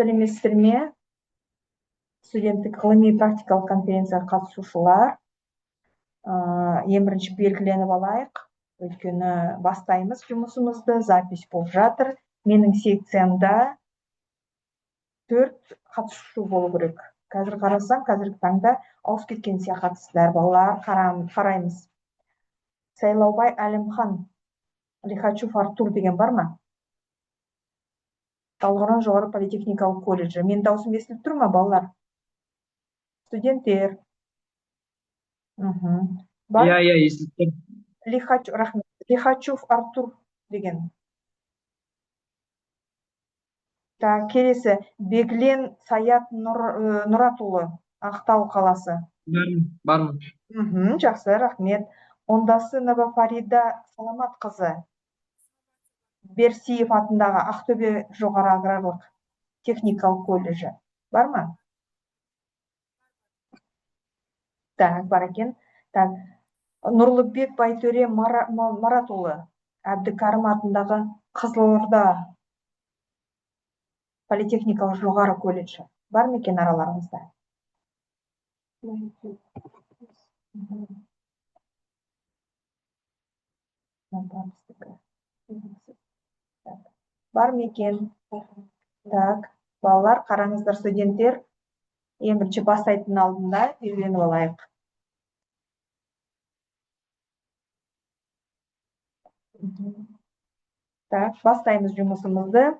сәлеметсіздер ме? Студенттік ғылыми практикалық конференцияға қатысушылар, ең бірінші белгіленіп алайық, өйткені бастаймыз жұмысымызды, запись болып жатыр. Менің секциямда 4 қатысушы болу керек. Қазір қарасам, қазіргі таңда ауысып кеткен сияқтысыздар, балалар. Қараймыз. Сайлаубай Әлімхан, Лихачев Артур деген бар ма? Талдықорған жоғары политехникалық колледжі. Мен даусым естіліп тұр ма, балалар? Студенттер. Бар? Иә, естіліп тұр. Рахмет. Лихачев Артур деген. Келесі, Беглен Саят Нұратұлы, Ақтау қаласы. Бармын. Жақсы, рахмет. Ондасынова Фарида Саламат қызы, Берсиев атындағы Ақтөбе жоғары аграрлық техникалық колледжі. Бар ма? Бар екен. Нұрлыбек Байтөре Маратұлы, Әбдікәрім атындағы Қызылорда политехникалық жоғары колледжі. Бар ма екен араларыңызда? Бар ма екен? Балалар, қараңыздар, студенттер, ең бірінші бастайтын алдында белгіленіп алайық. Бастаймыз жұмысымызды.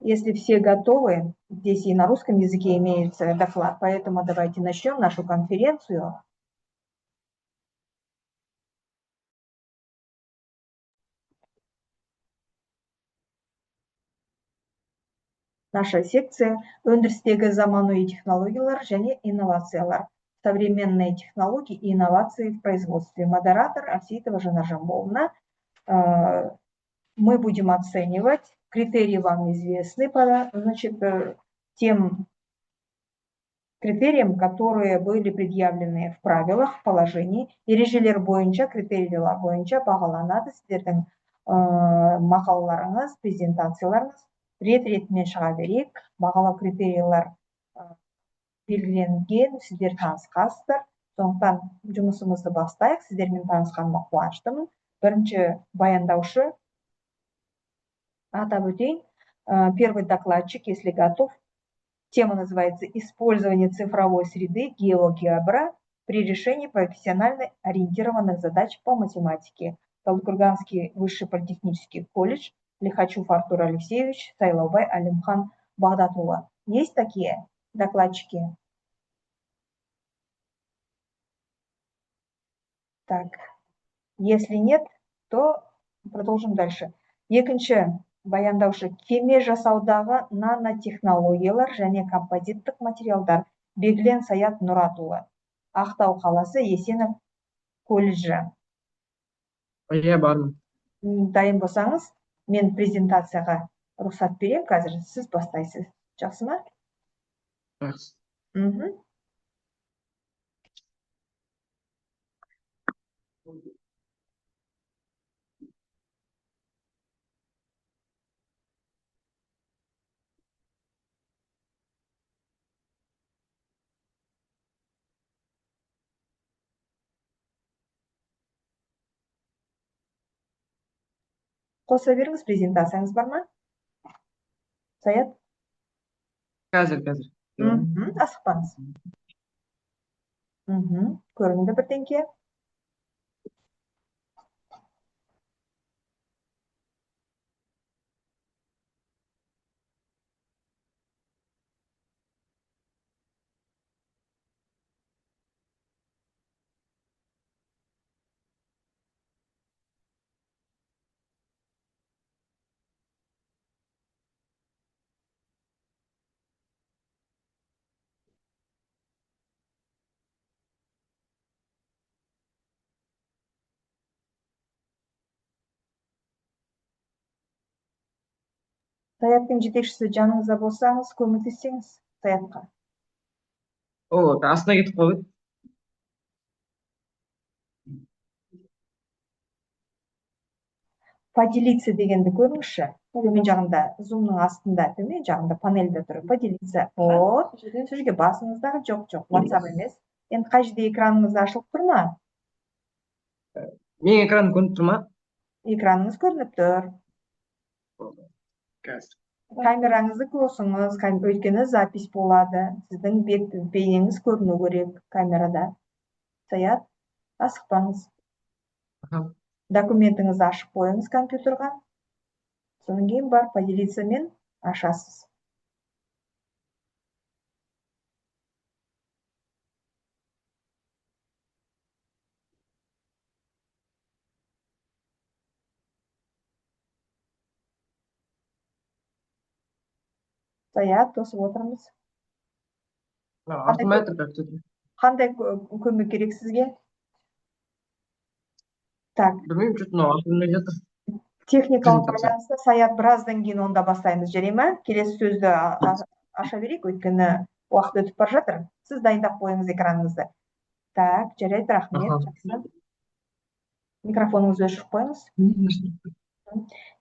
Если все готовы, здесь и на русском языке имеется доклад, поэтому давайте начнем нашу конференцию. Наша секция өндірістегі заманауи технологиялар және инновациялар. Современные технологии и инновации в производстве. Модератор Овсеитова Жанар Жамболовна. Мы будем оценивать. Критерии вам известны по тем критериям, которые были предъявлены в правилах, в положении. Ережелер бойынша, критерийлер бойынша бағаланады. Сіздердің мақалаларыңыз, презентацияларыңыз рет-ретімен шыға берейік. Бағалау критерийлер белгіленген, сіздер танысқансыздар. Сондықтан жұмысымызды бастайық. Сіздермен танысқаныма қуаныштымын. Бірінші баяндаушы, атап өтейін, первый докладчик, если готов. Тема называется «Использование цифровой среды геогебра при решении профессионально ориентированных задач по математике». Талдыкурганский высший политехнический колледж, Лихачев Артур Алексеевич, Сайлаубай Алимхан Багдатулла. Есть такие докладчики? Если нет, то продолжим дальше. Екінші баяндаушы, кеме жасаудағы нанотехнологиялар және композиттік материалдар, Беглен Саят Нұратұлы, Ақтау қаласы, Есенов колледжі. Иә, бармын. Дайын болсаңыз, мен презентацияға рұқсат берем, қазір сіз бастайсыз. Жақсы ма? Жақсы. Қоса беріңіз, презентацияңыз бар ма? Саят? Қазір. Асықпаңыз. Көрінді бірдеңке? Саяттың жетекшісі жаныңызда болсаңыз, көмектессеңіз Саятқа. Астына кетіп қалды. Поделиться дегенді көріңізші. Төмен жағында, зумның астында, төмен жағында панельде тұр. Поделиться. Вот. Сол жерге басыңыздағы жоқ. WhatsApp емес. Енді қай жерде экраныңыз ашылып тұр ма? Менің экран көрініп тұр ма? Экраныңыз көрініп тұр. Қазір. Камераңызды қосыңыз, өйткені запись болады. Сіздің бейнеңіз көріну керек камерада. Саят, асықпаңыз. Документіңізді ашып қойыңыз компьютерға. Содан кейін бар поделицамен ашасыз. Саят, тосып отырмыз. Артыма жатыр как-то. Қандай көмек керек сізге? Так, Білмеймін, что-то мынау артымда жатыр. техникалық байланысты Саят біраздан кейін онда бастаймыз, жарай ма? Келесі сөзді аша берейік, өйткені уақыт өтіп бара жатыр. Сіз дайындап қойыңыз экраныңызды. Так, жарайды, рахмет. Микрофоныңызды өшіріп қойыңыз.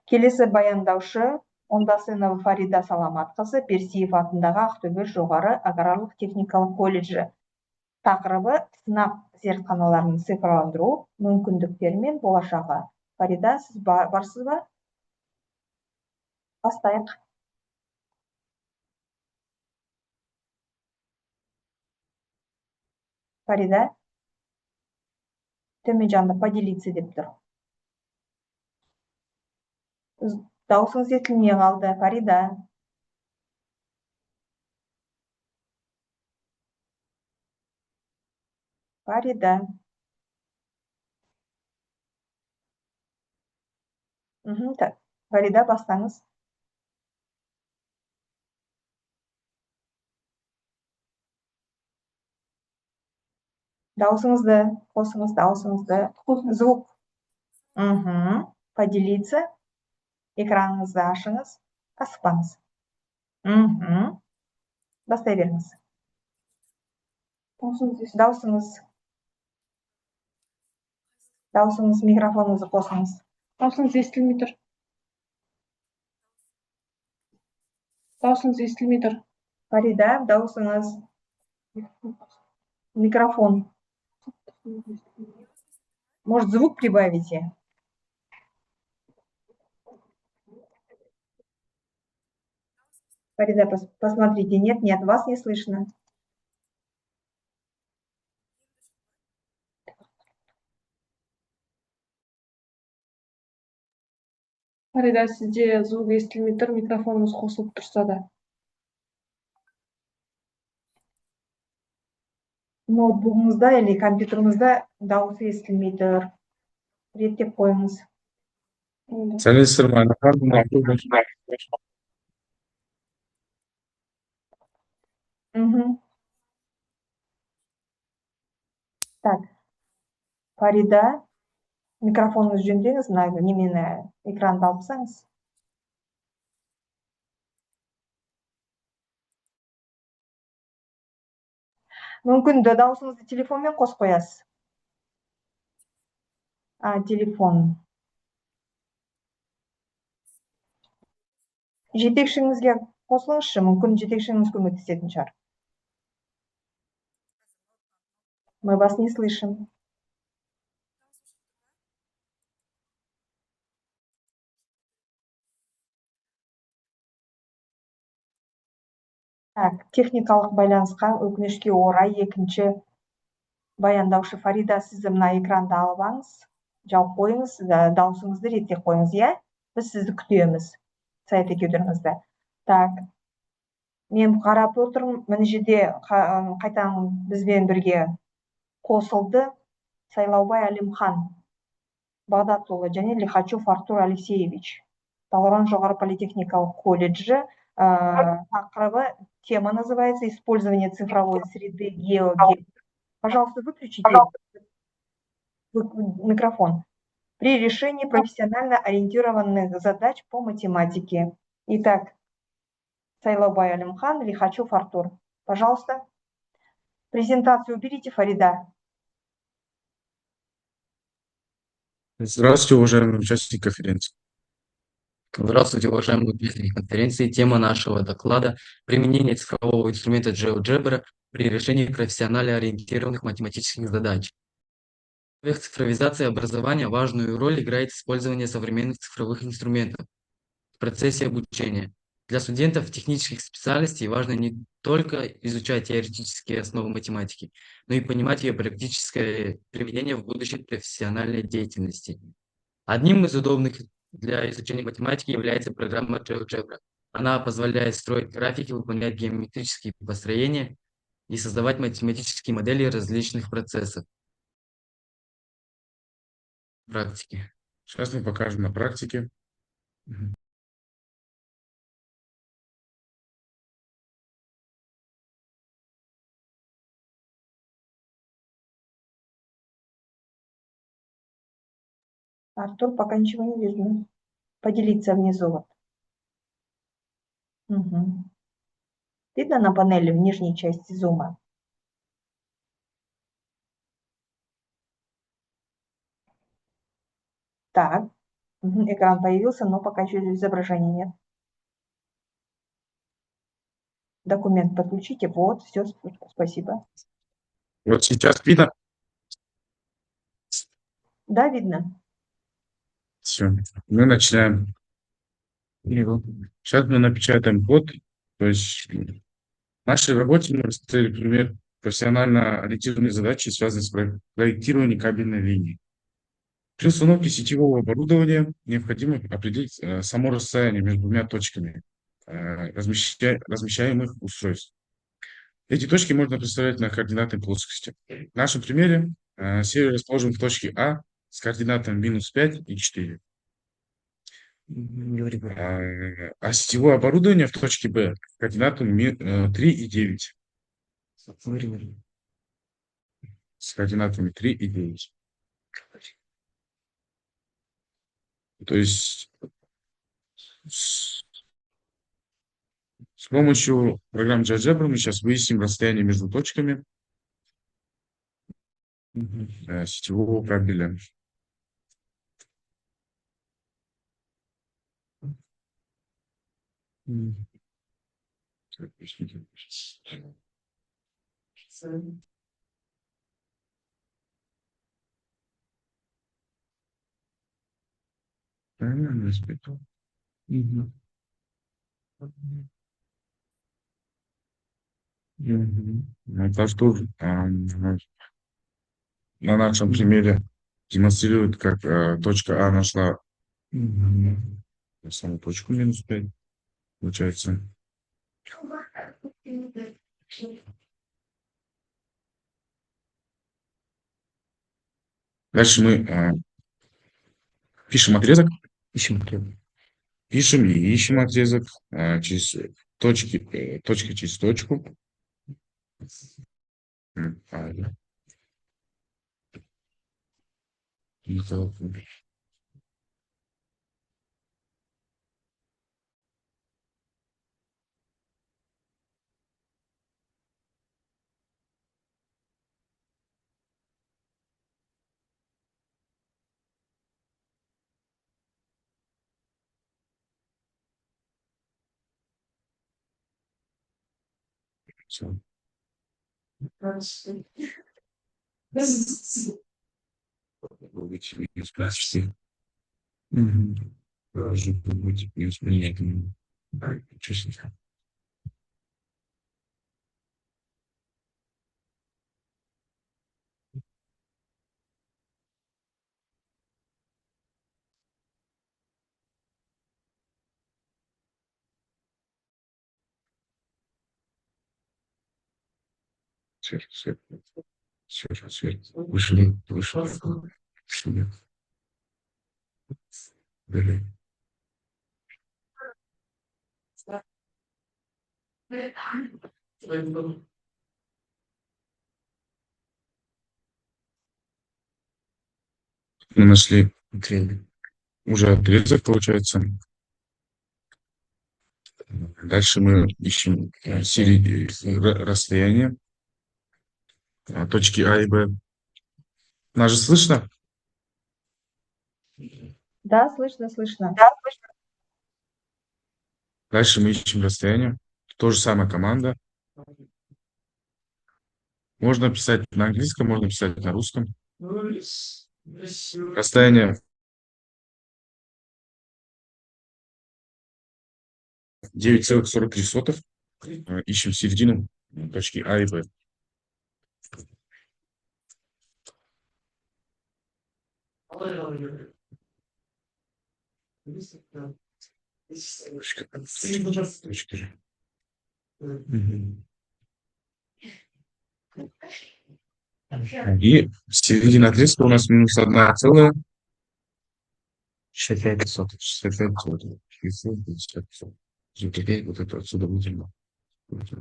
Келесі баяндаушы Оңдасынова Фарида Саламатқызы, Берсиев атындағы Ақтөбе жоғары аграрлық техникалық колледжі. Тақырыбы сынақ зертханаларын цифрландыру мүмкіндіктері мен болашағы. Фарида, сіз барсыз ба? Бастайық. Фарида, төмен жағында поделиться деп тұр. Дауысыңыз естілмей қалды, Фарида. Фарида. Фарида, бастаңыз. Дауысыңызды қосыңыз, дауысыңызды. Звук. Поделиться. Экраныңызды ашыңыз. Асықпаңыз. Бастай беріңіз. Дауысыңыз, микрофоныңызды қосыңыз. Дауысыңыз естілмей тұр. Дауысыңыз естілмей тұр. Фарида, дауысыңыз. Микрофон. Может, звук прибавите? Фарида, посмотрите. Нет, вас не слышно. Фарида, сізде звук естілмей тұр, микрофоныңыз қосылып тұрса да. Ноутбугыңызда или компьютеріңізде дауысы естілмей тұр. Реттеп қойыңыз. Сәлеметсіздер ме? Так, Фарида, микрофоныңызды жөндеңіз, немені экранды алып тастаңыз. Мүмкін дауысыңызды телефонмен қосып қоясыз. Телефон. Жетекшіңізге қосылыңызшы, мүмкін жетекшіңіз көмектесетін шығар. Мы вас не слышим. Так, техникалық байланысқа өкінішке орай екінші баяндаушы Фарида, сізді мына экранды алып алыңыз, жауып қойыңыз, дауысыңызды реттеп қойыңыз, иә? Біз сізді күтеміз, Саят екеулеріңізді. Так, мен қарап отырмын, мына жерде қайтадан бізбен бірге қосылды Сайлаубай Әлімхан Бағдатұлы және Лихачев Артур Алексеевич. Талран жоғары политехникалық колледжі. Тақырыбы, тема называется «Использование цифровой среды геологии». Пожалуйста, выключите микрофон. При решении профессионально ориентированных задач по математике. Итак, Сайлаубай Алимхан, Лихачев Артур. Пожалуйста. Презентацию уберите, Фарида. Здравствуйте, уважаемые участники конференции. Здравствуйте, уважаемые участники конференции. Тема нашего доклада – применение цифрового инструмента GeoGebra при решении профессионально ориентированных математических задач. В условиях цифровизации образования важную роль играет использование современных цифровых инструментов в процессе обучения. Для студентов технических специальностей важно не только изучать теоретические основы математики, но и понимать ее практическое применение в будущей профессиональной деятельности. Одним из удобных для изучения математики является программа GeoGebra. Она позволяет строить графики, выполнять геометрические построения и создавать математические модели различных процессов. Практики. Сейчас мы покажем на практике. Мгм. Артур, пока ничего не видно. Поделиться внизу. Вот. Мгм. Видно на панели в нижней части зума? Так. Экран появился, но пока еще изображения нет. Документ подключите. Вот, все, спасибо. Вот сейчас видно? Да, видно. Все. Мы начинаем. Сейчас мы напечатаем код. То есть в нашей работе мы рассмотрели пример профессионально ориентированной задачи, связанной с проектированием кабельной линии. При установке сетевого оборудования необходимо определить само расстояние между двумя точками размещаемых устройств. Эти точки можно представлять на координатной плоскости. В нашем примере сервер расположен в точке А с координатами -5 и 4. А сетевое оборудование в точке Б с координатами 3 и 9. С координатами 3 и 9. То есть с помощью программы GeoGebra мы сейчас выясним расстояние между точками сетевого кабеля. Так, объясните. Правильно, respect. Это что на нашем примере демонстрирует, как точка А нашла саму точку -5, получается. Дальше мы пишем отрезок. Пишем и ищем отрезок через точка через точку. Правильно. Всё. Быть -15. Должен быть -5. Честно. Свет. Свет. Вышли. Вышли. Далее. Мы нашли уже отрезок, получается. Дальше мы ищем расстояние точки А и Б. Нас же слышно? Да, слышно, слышно. Дальше мы ищем расстояние. То же самая команда. Можно писать на английском, можно писать на русском. Расстояние 9,43. Ищем середину точки А и Б. Точка Ж. Мгм. И середина отрезка у нас минус 1,65. 65. Теперь вот это отсюда выделим. Вот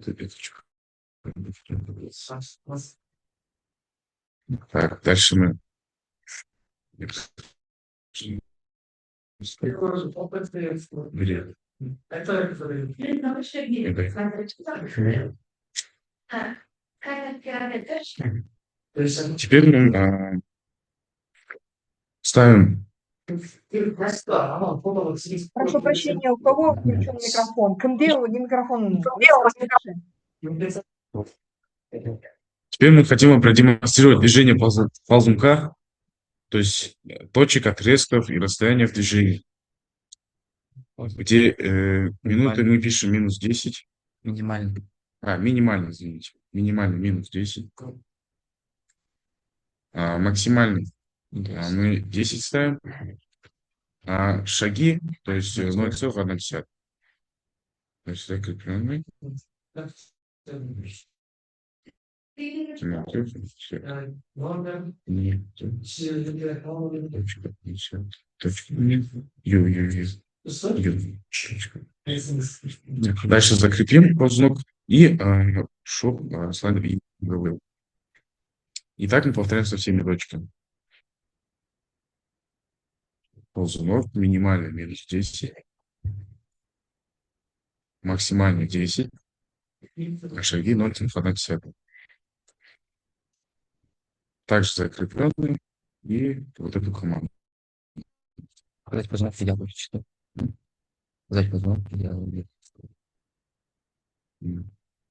эту точку. Так, дальше мы Где? Теперь мы ставим Прошу прощения, у кого включен микрофон? Кімде не микрофон? Теперь мы хотим продемонстрировать движение ползунка, то есть точек, отрезков и расстояния в движении. Где минуты мы пишем минус 10. Минимально. Минимально, извините. Минимально минус 10. Максимальный мы 10 ставим. Шаги, то есть 0,1. То есть закрепленный. Дальше закрепим ползунок и чтобы слайдер и был. И так мы повторяем со всеми точками. Ползунок минимальный минус 10. Максимальный 10. Шаги 0,1. Также закрепленный и вот эту команду. Показать позвонок в идеале что? Показать позвонок в идеале.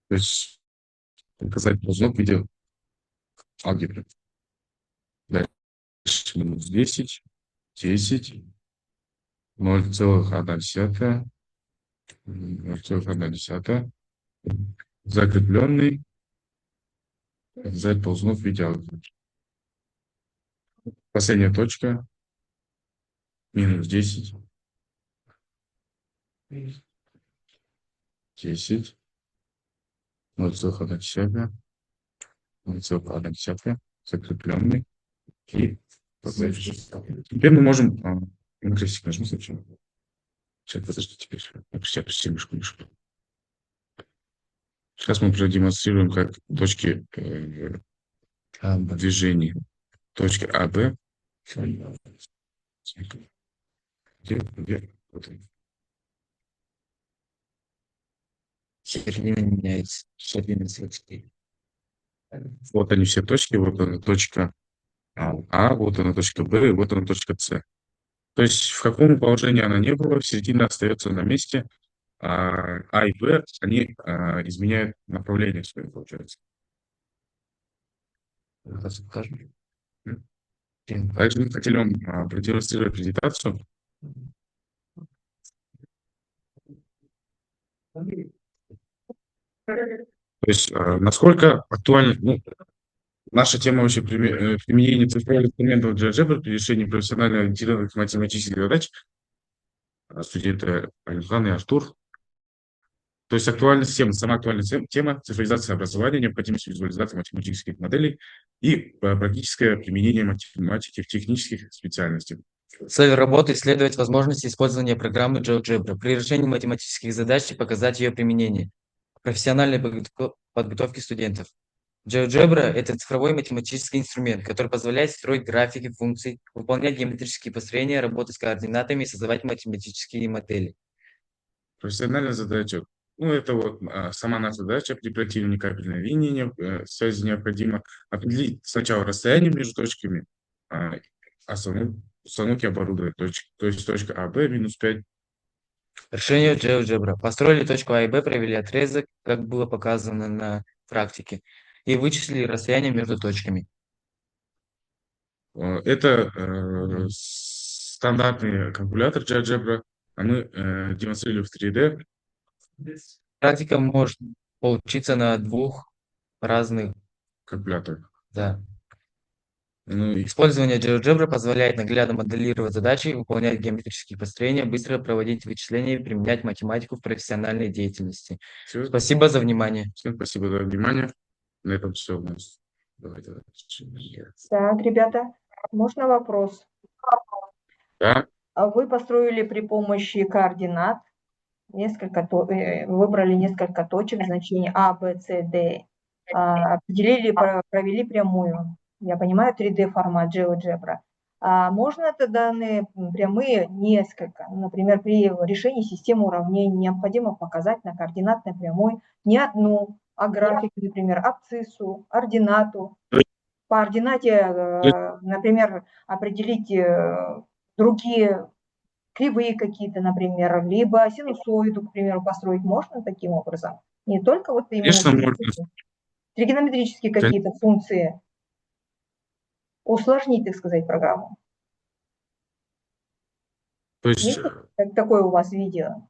То есть показать ползунок в виде алгебры. Дальше минус 10, 10, 0,1, 0,1. Закрепленный. Показать ползунок в виде алгебры. Последняя точка. Минус 10. 10. 0,1. 0,1. Закрепленный. И теперь мы можем... На крестик нажму сначала. Сейчас, подожди, теперь. Опусти мышку. Сейчас мы продемонстрируем, как точки движения. Точки А, Б. Где? Вот он. Середина меняется. Середина цветки. Вот они все точки. Вот она точка А, вот она точка Б, и вот она точка С. То есть в каком положении она не была, середина остается на месте, а и Б, они изменяют направление свое, получается. Покажем. Также мы хотели вам продемонстрировать презентацию. То есть насколько актуальна наша тема вообще применения цифровых инструментов для GeoGebra при решении профессионально ориентированных математических задач. Студенты Алихан и Артур. То есть актуальность темы, сама актуальная тема цифровизация образования, необходимость визуализации математических моделей и практическое применение математики в технических специальностях. Цель работы – исследовать возможности использования программы GeoGebra при решении математических задач и показать ее применение. Профессиональной подготовки студентов. GeoGebra – это цифровой математический инструмент, который позволяет строить графики функций, выполнять геометрические построения, работать с координатами и создавать математические модели. Профессиональная задача. Это вот сама наша задача при проектировании кабельной линии. Связи необходимо определить сначала расстояние между точками, установки оборудования. То есть точка А, Б минус 5, Решение GeoGebra. Построили точку А и Б, провели отрезок, как было показано на практике, и вычислили расстояние между точками. Это стандартный калькулятор GeoGebra, а мы демонстрировали в 3D. Практика может получиться на двух разных, Калькулятор. да. Ну, и Использование GeoGebra позволяет наглядно моделировать задачи, выполнять геометрические построения, быстро проводить вычисления и применять математику в профессиональной деятельности. всё. Спасибо за внимание. Всем спасибо за внимание. На этом все у нас. Давайте дальше. Так, ребята, можно вопрос? Да, Вы построили при помощи координат, выбрали несколько точек, значений А, Б, С, Д, определили, провели прямую. Я понимаю 3D формат GeoGebra. А можно это данные прямые несколько? Например, при решении системы уравнений необходимо показать на координатной прямой не одну, а график, например, абсциссу, ординату. По ординате, например, определить другие кривые какие-то, например, либо синусоиду, к примеру, построить можно таким образом. Не только вот именно конечно, можно. тригонометрические какие-то функции, усложнить, так сказать, программу. То есть Есть такое у вас видео?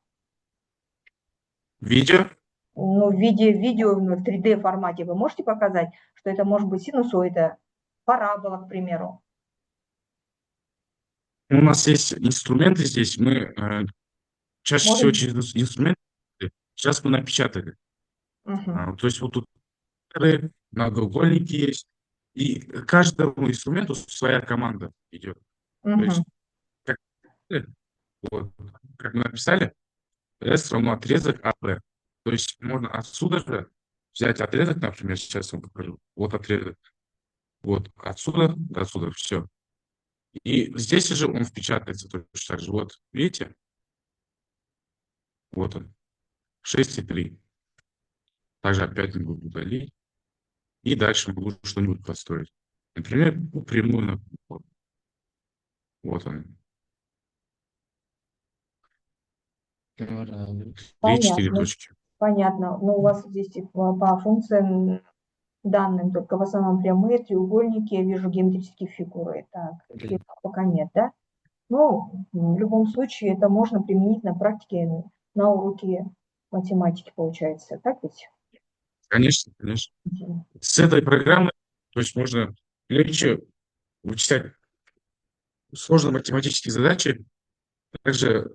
видео, Ну, в виде видео в 3D формате вы можете показать, что это может быть синусоида, парабола, к примеру? у нас есть инструменты здесь, мы чаще всего Может? через инструменты, сейчас мы напечатали. Мгм. То есть вот тут многоугольники есть, и каждому инструменту своя команда идет. То есть, Мгм. как, вот, как мы написали, S равно отрезок АБ. То есть можно отсюда же взять отрезок, например, сейчас я вам покажу. Вот отрезок. Вот отсюда до отсюда, все. И здесь же он впечатается точно так же. Вот, видите? Вот он. 6,3. Также опять могу удалить. И дальше могу что-нибудь построить. Например, прямую. Вот он. 3-4 Понятно. точки. Понятно. Но у вас здесь по функциям данным только в основном прямые, треугольники, я вижу геометрические фигуры. Так, Блин. пока нет, да? Ну, в любом случае, это можно применить на практике на уроке математики, получается. Так ведь? Конечно, конечно. С этой программой, то есть можно легче вычислять сложные математические задачи. Также,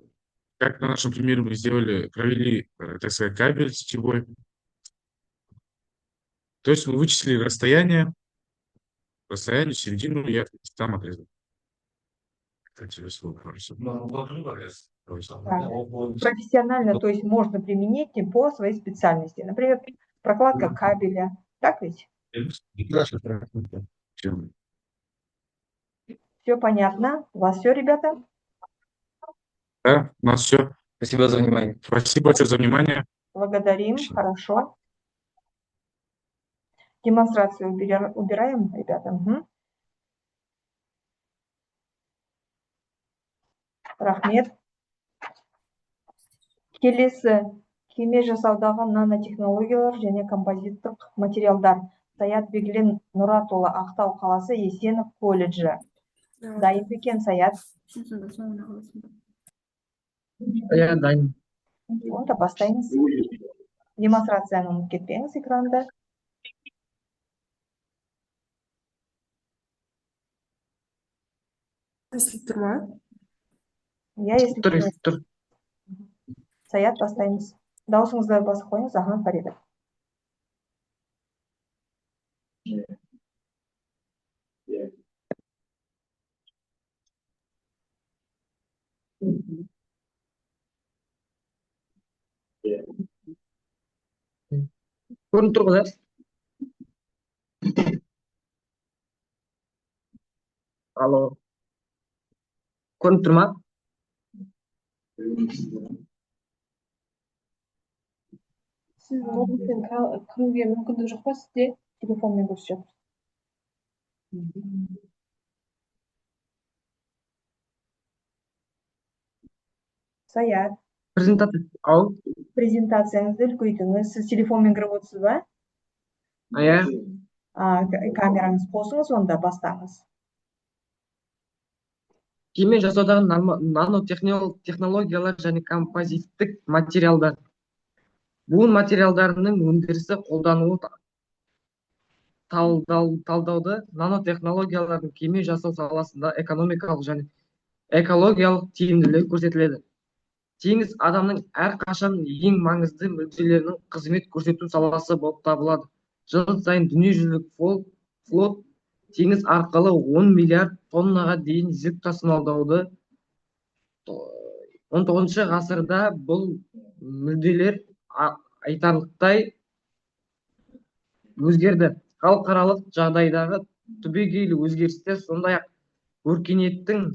как на нашем примере мы сделали, провели, так сказать, кабель сетевой. То есть мы вычислили расстояние, середину и там отрезок. Кстати, слово хорошо. Так. Профессионально, то есть можно применить по своей специальности. Например, прокладка кабеля. Так ведь? Все понятно? У вас все, ребята? Да, у нас все. Спасибо за внимание. Спасибо большое за внимание. Благодарим. Хорошо. Демонстрацию убираем, ребята. Угу. Рахмет. Келесі кеме жасаудағы нанотехнологиялар және композиттық материалдар. Саят Беглин Нұратұлы, Ақтау қаласы, Есенов колледжі. Дайын ба екен Саят? Я дайын. Онда бастаймыз. Демонстрацияны ұмытып кетпеңіз экранда. Естіліп тұр ма? Я, если Тұр. Саят, бастаймыз. Дауысыңызды басып қойыңыз, ага, порядок. Көрініп тұр ғой, да? Алло. Көрініп тұр ма? Сіз ноутбукпен кіруге мүмкіндік жоқ па сізде? Телефонмен көрсетіп. Саят. Ау, Презентацияңызды үлкейтіңіз. Сіз телефонмен кіріп отырсыз ба? иә, Камераңыз қосыңыз, онда бастаңыз. кеме жасаудағы нанотехнологиялар және композиттік материалдар. Буын материалдарының өндірісі қолдануы талдауды нанотехнологиялардың кеме жасау саласында экономикалық және экологиялық тиімділігі көрсетіледі. Теңіз адамның әрқашан ең маңызды мүдделерінің қызмет көрсету саласы болып табылады. Жыл сайын дүниежүзілік флот теңіз арқылы 10 миллиард тоннаға дейін жүк тасымалдауды. 19 ғасырда бұл мүдделер айтарлықтай өзгерді. Халықаралық жағдайдағы түбегейлі өзгерістер, сондай-ақ өркениеттің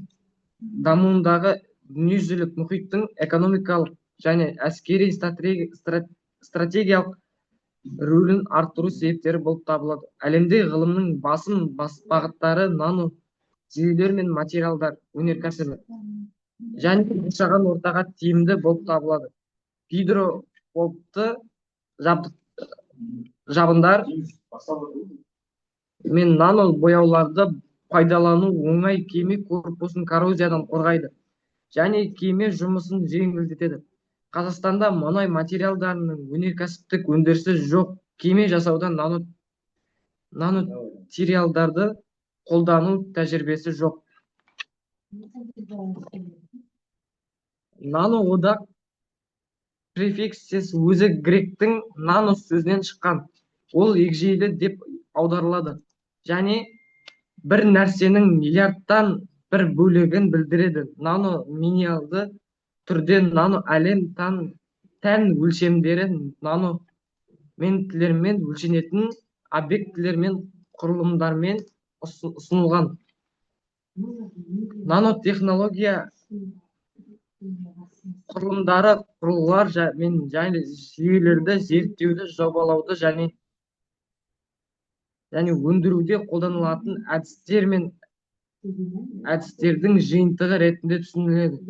дамуындағы дүниежүзілік мұхиттың экономикалық және әскери стратегиялық рөлін арттыру себептері болып табылады. Әлемде ғылымның басым бағыттары нано жүйелер мен материалдар өнеркәсібі және қоршаған ортаға тиімді болып табылады. Гидропопты жабындар мен нано бояуларды пайдалану оңай кеме корпусын коррозиядан қорғайды және кеме жұмысын жеңілдетеді. Қазақстанда мұнай материалдарының өнеркәсіптік өндірісі жоқ. Кеме жасауда нанотериалдарды қолдану тәжірибесі жоқ. Нано одақ префиксесі өзі гректің нано сөзінен шыққан. Ол егжейлі деп аударылады және бір нәрсенің миллиардтан бір бөлігін білдіреді. Нано миниалды түрде нано әлем тән өлшемдері нано ментлермен өлшенетін объектілер мен құрылымдармен ұсынылған. Нанотехнология құрылымдары, құрылғылар мен және жүйелерді зерттеуді, жобалауды және өндіруде қолданылатын әдістер мен әдістердің жиынтығы ретінде түсініледі.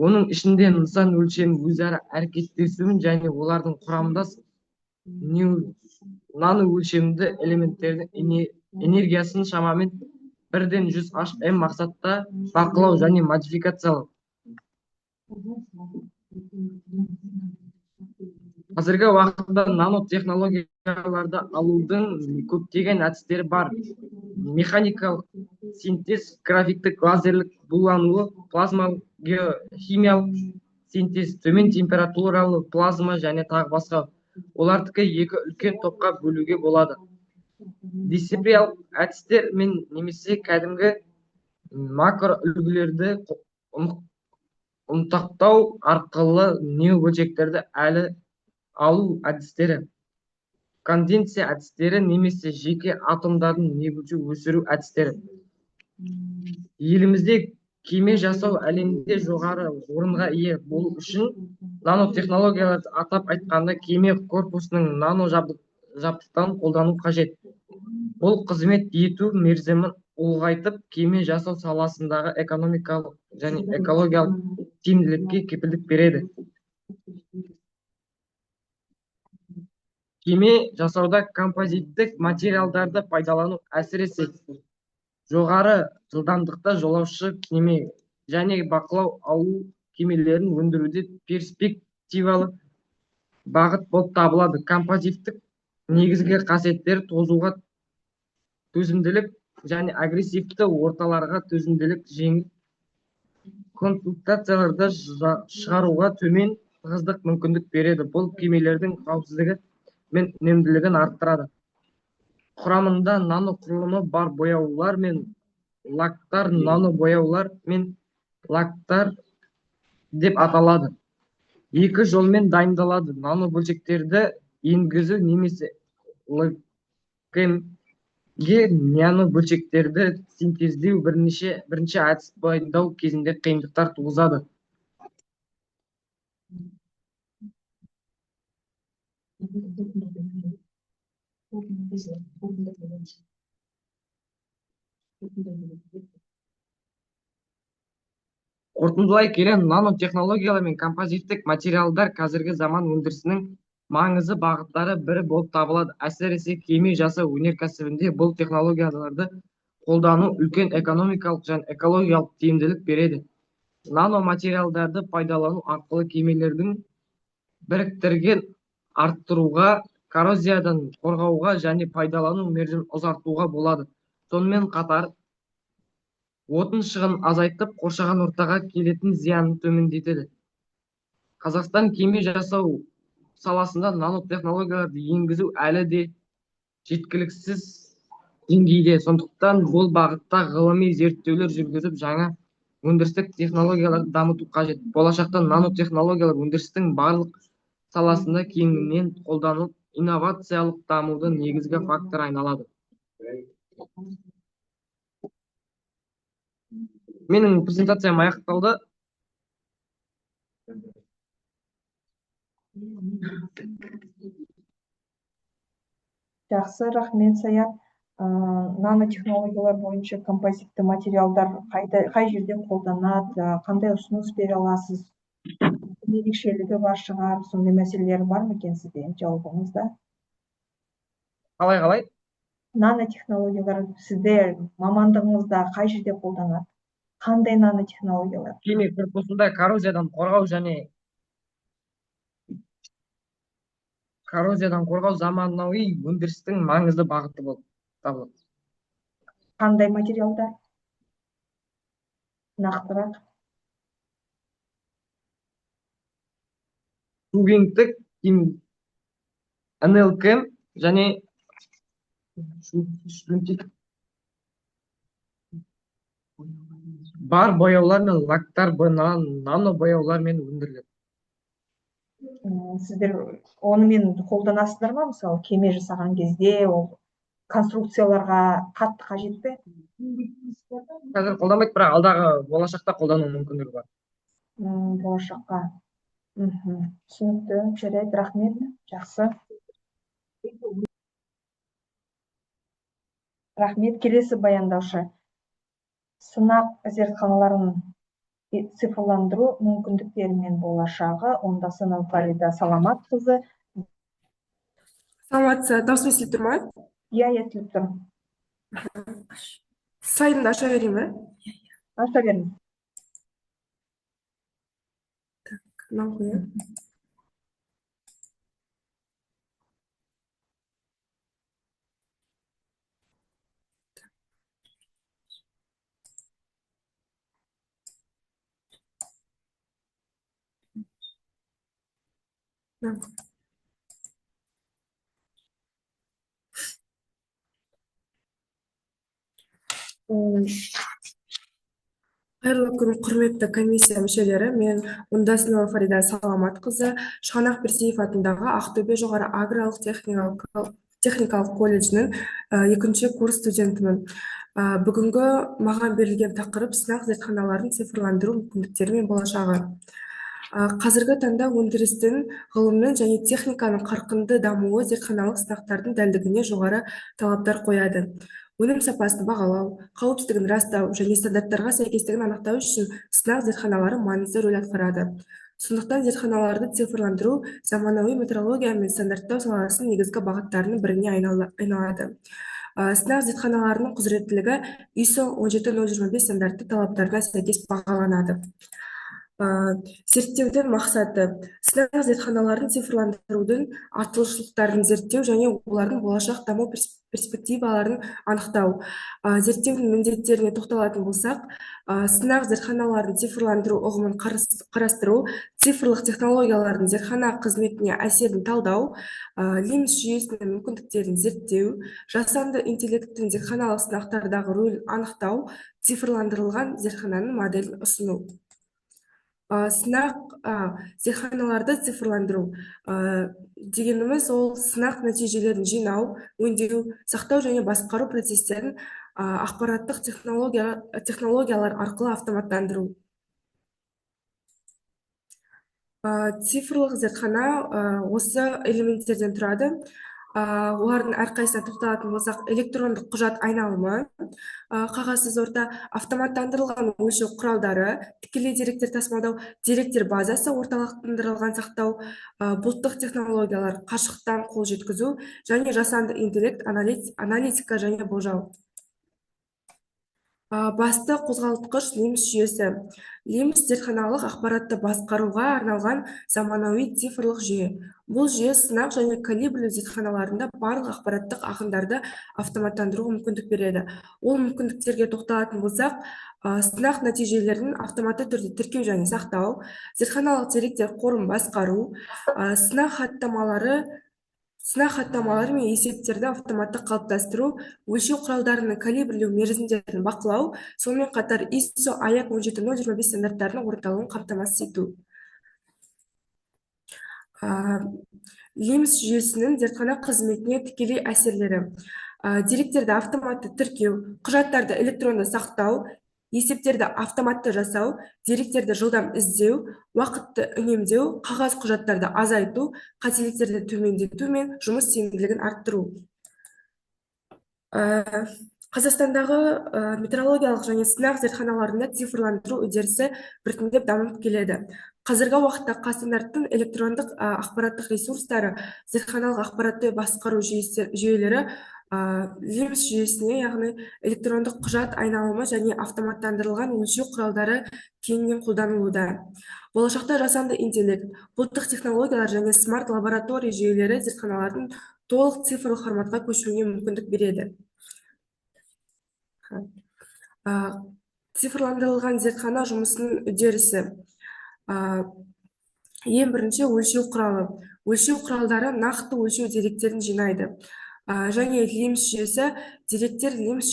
Оның ішінде нысан өлшем, өзара әрекеттесуін және олардың құрамдас нано өлшемді элементтердің энергиясын шамамен 1-100 Hm мақсатта бақылау және модификациялау. Қазіргі уақытта нанотехнологияларды алудың көптеген әдістері бар. Механикалық синтез, графиктік лазерлік булануы, плазмалық геохимиялық синтез, төмен температуралы плазма және тағы басқа. Олардікі екі үлкен топқа бөлуге болады. Дисциплиялық әдістер мен немесе кәдімгі макро үлгілерді ұнтақтау арқылы необөлшектерді алу әдістері. Конденсия әдістері немесе жеке атомдардың небөлшек өсіру әдістері. Елімізде кеме жасау әлемде жоғары орынға ие болу үшін нанотехнологияларды атап айтқанда кеме корпусының нано жабдықтарын қолдану қажет. Бұл қызмет ету мерзімін ұлғайтып, кеме жасау саласындағы экономикалық және экологиялық тиімділікке кепілдік береді. Кеме жасауда композиттік материалдарды пайдалану, әсіресе жоғары жылдамдықта жолаушы кеме және бақылау алу кемелерін өндіруде перспективалы бағыт болып табылады. Композиттік негізгі қасиеттері тозуға төзімділік және агрессивті орталарға төзімділік, жеңіл конструкцияларды шығаруға төмен тығыздық мүмкіндік береді. Бұл кемелердің қауіпсіздігі мен үнемділігін арттырады. Құрамында нано құрылымы бар бояулар мен лактар нано бояулар мен лактар деп аталады. Екі жолмен дайындалады. Нано бөлшектерді енгізу немесе нано бөлшектерді синтездеу бірінші әдіс баяндау кезінде қиындықтар туғызады. Қорытындылай келе, нанотехнологиялар мен композиттік материалдар қазіргі заман өндірісінің маңызды бағыттары бірі болып табылады. Әсіресе кеме жасау өнеркәсібінде бұл технологияларды қолдану үлкен экономикалық және экологиялық тиімділік береді. Наноматериалдарды пайдалану арқылы кемелердің біріктірген арттыруға, коррозиядан қорғауға және пайдалану мерзімін ұзартуға болады. Сонымен қатар, отын шығынын азайтып, қоршаған ортаға келетін зиянын төмендетеді. Қазақстан кеме жасау саласында нанотехнологияларды енгізу әлі де жеткіліксіз деңгейде. Сондықтан бұл бағытта ғылыми зерттеулер жүргізіп, жаңа өндірістік технологияларды дамыту қажет. Болашақта нанотехнологиялар өндірістің барлық саласында кеңінен қолданылып, инновациялық дамудың негізгі факторы айналады. Менің презентациям аяқталды. Жақсы, рахмет, Саят. Нанотехнологиялар бойынша композитті материалдар қай жерде қолданады, қандай ұсыныс бере аласыз? Ерекшелігі бар шығар, сондай мәселелер бар ма екен сізде жауабыңызда? Қалай? Нанотехнологиялар сізде мамандығыңызда қай жерде қолданады? Қандай нанотехнологиялар? Кеме корпусында коррозиядан қорғау заманауи өндірістің маңызды бағыты болып табылады. Қандай материалдар? Нақтырақ. Сugеңдік, НЛК және бар бояулар мен лактар нано бояулармен өндіріледі. Сіздер онымен қолданасыздар ма? Мысалы, кеме жасаған кезде ол конструкцияларға қатты қажет пе? Қазір қолданбайды, бірақ алдағы болашақта қолдану мүмкіндігі бар. Болашаққа. Түсінікті, жарайды, рахмет. Жақсы. Рахмет. Келесі баяндаушы. Сынақ зертханаларын цифрландыру мүмкіндіктері мен болашағы. Онда Сынау Фарида Саламатқызы. Саламатсыз, дауыс естіліп тұр ма? Иә, естіліп тұр. Слайдымды аша берейін бе? Аша беріңіз. Мынау қояйын. Қайырлы күн, құрметті комиссия мүшелері. Мен Оңдасынова Фарида Саламатқызы, Шығанақ Берсиев атындағы Ақтөбе жоғары аграрлық техникалық колледжінің екінші курс студентімін. Бүгінгі маған берілген тақырып сынақ зертханаларын цифрландыру мүмкіндіктері мен болашағы. Қазіргі таңда өндірістің, ғылымның және техниканың қарқынды дамуы зертханалық сынақтардың дәлдігіне жоғары талаптар қояды. Өнім сапасын бағалау, қауіпсіздігін растау және стандарттарға сәйкестігін анықтау үшін сынақ зертханалары маңызды рөл атқарады. Сондықтан зертханаларды цифрландыру заманауи метрология мен стандарттау саласының негізгі бағыттарының біріне айналады. Сынақ зертханаларының құзыреттілігі ISO 17025 стандарты талаптарына сәйкес бағаланады. Зерттеудің мақсаты сынақ зертханаларын цифрландырудың артықшылықтарын зерттеу және олардың болашақ даму перспективаларын анықтау. Зерттеудің міндеттеріне тоқталатын болсақ, сынақ зертханаларын цифрландыру ұғымын қарастыру, цифрлық технологиялардың зертхана қызметіне әсерін талдау, LIMS жүйесінің мүмкіндіктерін зерттеу, жасанды интеллекттің зертханалық сынақтардағы рөлін анықтау, цифрландырылған зертхананың моделін ұсыну. Сынақ зертханаларды цифрландыру дегеніміз ол сынақ нәтижелерін жинау, өңдеу, сақтау және басқару процестерін ақпараттық технологиялар арқылы автоматтандыру. Цифрлық зертхана осы элементтерден тұрады. Олардың әрқайсысына тоқталатын болсақ, электрондық құжат айналымы, қағазсыз орта, автоматтандырылған өлшеу құралдары, тікелей деректер тасымалдау, деректер базасы, орталықтандырылған сақтау, бұлттық технологиялар, қашықтан қол жеткізу және жасанды интеллект, аналитика және болжау. Басты қозғалтқыш LIMS жүйесі. LIMS зертханалық ақпаратты басқаруға арналған заманауи цифрлық жүйе. Бұл жүйе сынақ және калибрлеу зертханаларында барлық ақпараттық ағындарды автоматтандыруға мүмкіндік береді. Ол мүмкіндіктерге тоқталатын болсақ, сынақ нәтижелерін автоматты түрде тіркеу және сақтау, зертханалық деректер қорын басқару, сынақ хаттамалары мен есептерді автоматты қалыптастыру, өлшеу құралдарының калибрлеу мерзімдерін бақылау, сонымен қатар ISO аяк 17025 стандарттарының орындалуын қамтамасыз ету. LIMS жүйесінің зертхана қызметіне тікелей әсерлері. Деректерді автоматты тіркеу, құжаттарды электронды сақтау, есептерді автоматты жасау, деректерді жылдам іздеу, уақытты үнемдеу, қағаз құжаттарды азайту, қателіктерді төмендету мен жұмыс тиімділігін арттыру. Қазақстандағы метеорологиялық және сынақ зертханаларында цифрландыру үдерісі біртіндеп дамып келеді. Қазіргі уақытта қазстандарттың электрондық ақпараттық ресурстары, зертханалық ақпаратты басқару жүйелері LIMS жүйесіне, яғни электрондық құжат айналымы және автоматтандырылған өлшеу құралдары кеңінен қолданылуда. Болашақта жасанды интеллект, бұлттық технологиялар және смарт лаборатория жүйелері зертханалардың толық цифрлық форматқа көшуіне мүмкіндік береді. Цифрландырылған зертхана жұмысының үдерісі. Ең бірінші өлшеу құралы. Өлшеу құралдары нақты өлшеу деректерін жинайды. Және LIMS жүйесі деректер LIMS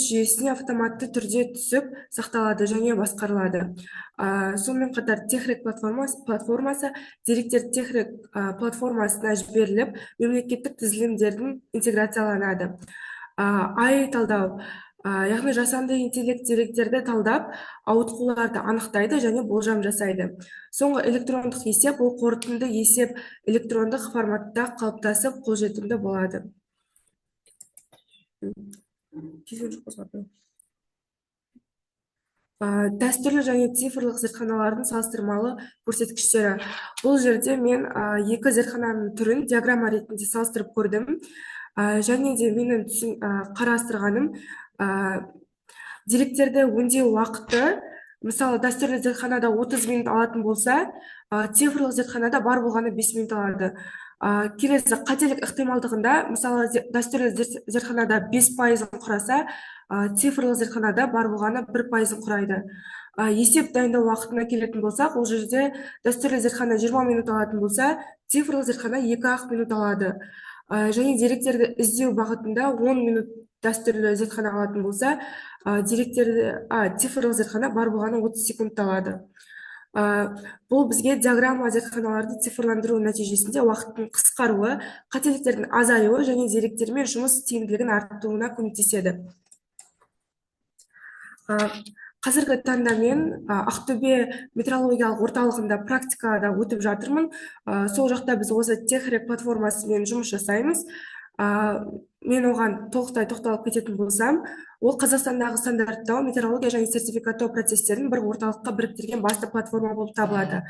жүйесіне автоматты түрде түсіп сақталады және басқарылады. Сонымен қатар Техрек платформасы деректер Техрек платформасына жіберіліп, мемлекеттік тізілімдердің интеграцияланады. AI талдау, яғни жасанды интеллект деректерді талдап, ауытқуларды анықтайды және болжам жасайды. Соңғы электрондық есеп, ол қорытынды есеп электрондық форматта қалыптасып, қолжетімді болады. Дәстүрлі және цифрлық зертханалардың салыстырмалы көрсеткіштері. Бұл жерде мен екі зертхананың түрін диаграмма ретінде салыстырып көрдім. Және де менің қарастырғаным деректерді өңдеу уақыты, мысалы, дәстүрлі зертханада 30 минут алатын болса, цифрлық зертханада бар болғаны 5 минут алады. Келесі қателік ықтималдығында, мысалы, дәстүрлі зертханада 5% құраса, цифрлық зертханада бар болғаны 1% құрайды. Есеп дайындау уақытына келетін болсақ, ол жерде дәстүрлі зертхана 20 минут алатын болса, цифрлық зертхана 2-ақ минут алады. Және деректерді іздеу бағытында 10 минут дәстүрлі зертхана алатын болса, цифрлық зертхана бар болғаны 30 секунд алады. Бұл бізге диаграмма зертханаларды цифрландыру нәтижесінде уақыттың қысқаруы, қателіктердің азаюы және деректермен жұмыс тиімділігін арттыруына көмектеседі. Қазіргі таңда мен Ақтөбе метеорологиялық орталығында практикада өтіп жатырмын. Сол жақта біз осы Техрек платформасымен жұмыс жасаймыз. Мен оған толықтай тоқталып кететін болсам, ол Қазақстандағы стандарттау, метеорология және сертификаттау процестерін бір орталыққа біріктірген басты платформа болып табылады.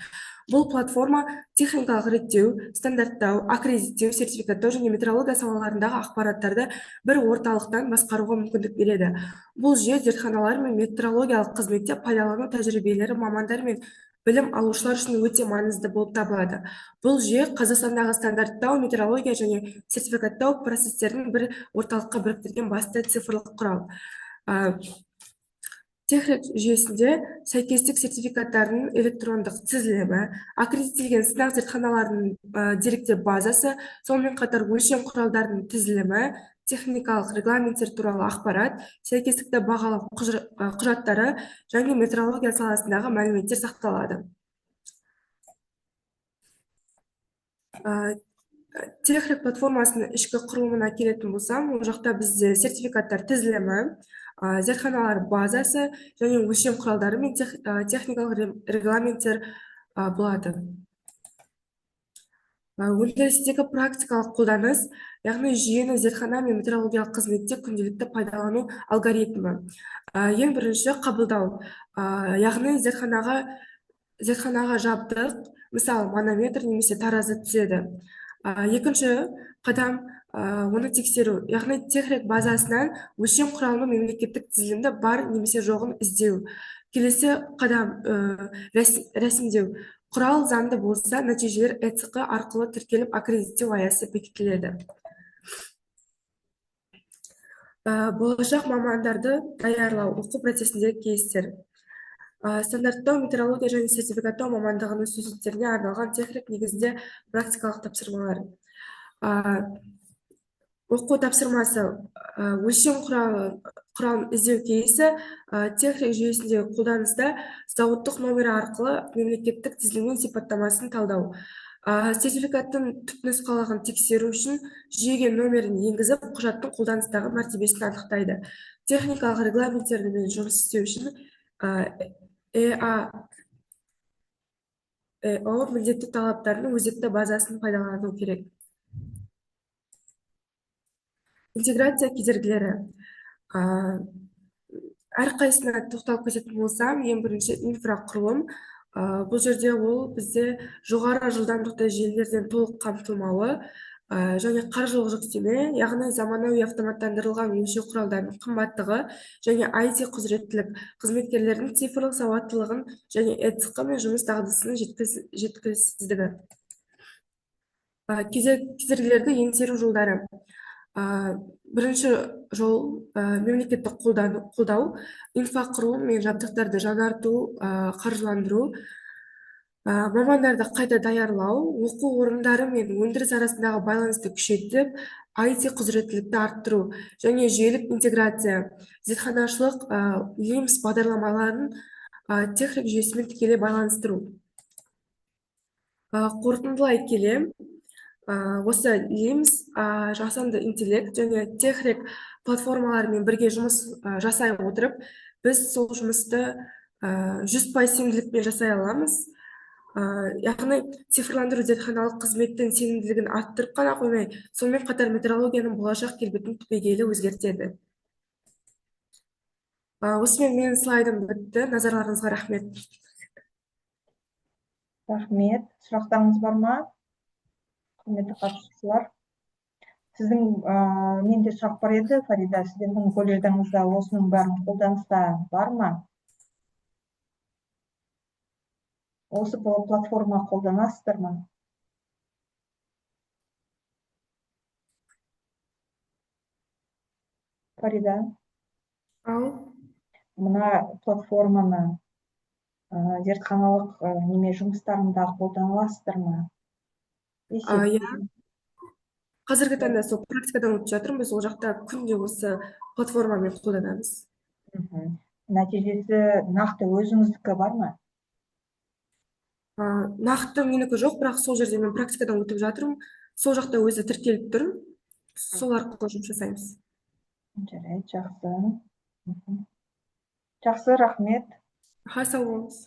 Бұл платформа техникалық реттеу, стандарттау, аккредиттеу, сертификаттау және метеорология салаларындағы ақпараттарды бір орталықтан басқаруға мүмкіндік береді. Бұл жүйе зертханалар мен метеорологиялық қызметте пайдалану тәжірибелері мамандар мен білім алушылар үшін өте маңызды болып табылады. Бұл жүйе Қазақстандағы стандарттау, метеорология және сертификаттау процестерін бір орталыққа біріктірген басты цифрлық құрал. Техрек жүйесінде сәйкестік сертификаттарының электрондық тізілімі, аккредиттелген сынақ зертханаларының деректер базасы, сонымен қатар өлшем құралдарының тізілімі, техникалық регламенттер туралы ақпарат, сәйкестікті бағалау құжаттары және метеорология саласындағы мәліметтер сақталады. Техрек платформасының ішкі құрылымына келетін болсам, ол жақта бізде сертификаттар тізілімі, зертханалар базасы және өлшем құралдары мен техникалық регламенттер болады. Өндірістегі практикалық қолданыс, яғни жүйені зертхана мен метеорологиялық қызметте күнделікті пайдалану алгоритмі. Ең бірінші қабылдау, яғни зертханаға жабдық, мысалы манометр немесе таразы түседі. Екінші қадам оны тексеру, яғни техрек базасынан өлшем құралының мемлекеттік тізілімді бар немесе жоғын іздеу. Келесі қадам рәсімдеу. Құрал заңды болса, нәтижелер ЭЦК арқылы тіркеліп аккредиттеу аясы бекітіледі. Болашақ мамандарды даярлау, оқу процесіндегі кейстер. Стандарттау, метеорология және сертификаттау мамандығының студенттеріне арналған техрек негізінде практикалық тапсырмалар. Оқу тапсырмасы, өлшем құралын іздеу кейсі техрек жүйесінде қолданыста зауыттық номері арқылы мемлекеттік тізілімнің сипаттамасын талдау. Сертификаттың түпнұсқалығын тексеру үшін жүйеге номерін енгізіп, құжаттың қолданыстағы мәртебесін анықтайды. Техникалық регламенттермен жұмыс істеу үшін ЭАЭО міндетті талаптардың өзекті базасын пайдалану керек. Интеграция кедергілері. Әрқайсына тоқталып кететін болсам, ең бірінші инфрақұрылым. Бұл жерде ол бізде жоғары жылдамдықты желілерден толық қамтылмауы және қаржылық жүктеме, яғни заманауи автоматтандырылған өлшеу құралдарының қымбаттығы және IT құзыреттілік, қызметкерлердің цифрлық сауаттылығын және ЭЦК мен жұмыс дағдысының жеткіліксіздігі. Кедергілерді еңсеру жолдары. Бірінші жол мемлекеттік қолдау, инфрақұрылым мен жабдықтарды жаңарту, қаржыландыру, мамандарды қайта даярлау, оқу орындары мен өндіріс арасындағы байланысты күшейтіп, IT құзыреттілікті арттыру және жүйелік интеграция, зертханашылық LIMS бағдарламаларын техрек жүйесімен тікелей байланыстыру. Қорытындылай келе, осы LIMS, жасанды интеллект және техрек платформаларымен бірге жұмыс жасай отырып, біз сол жұмысты 100% сенімділікпен жасай аламыз. Яғни цифрландыру зертханалық қызметтің сенімділігін арттырып қана қоймай, сонымен қатар метеорологияның болашақ келбетін түбегейлі өзгертеді. Осымен менің слайдым бітті. Назарларыңызға рахмет. Рахмет. Сұрақтарыңыз бар ма? Құрметті қатысушылар. Сіздің менде сұрақ бар еді, Фарида, сіздердің колледждеріңізде осының бәрін қолданыста бар ма? Осы платформа қолданасыздар ма? Фарида, мына платформаны зертханалық неме жұмыстарында қолдана аласыздар ма? Қазіргі таңда сол практикадан өтіп жатырмын, біз ол жақта күнде осы платформамен қолданамыз. Нәтижесі нақты өзіңіздікі бар ма? Нақты менікі жоқ, бірақ сол жерде мен практикадан өтіп жатырмын. Сол жақта өзі тіркеліп тұр. Сол арқылы жұмыс жасаймыз. Жарайды, жақсы. Жақсы, рахмет. Сау болыңыз.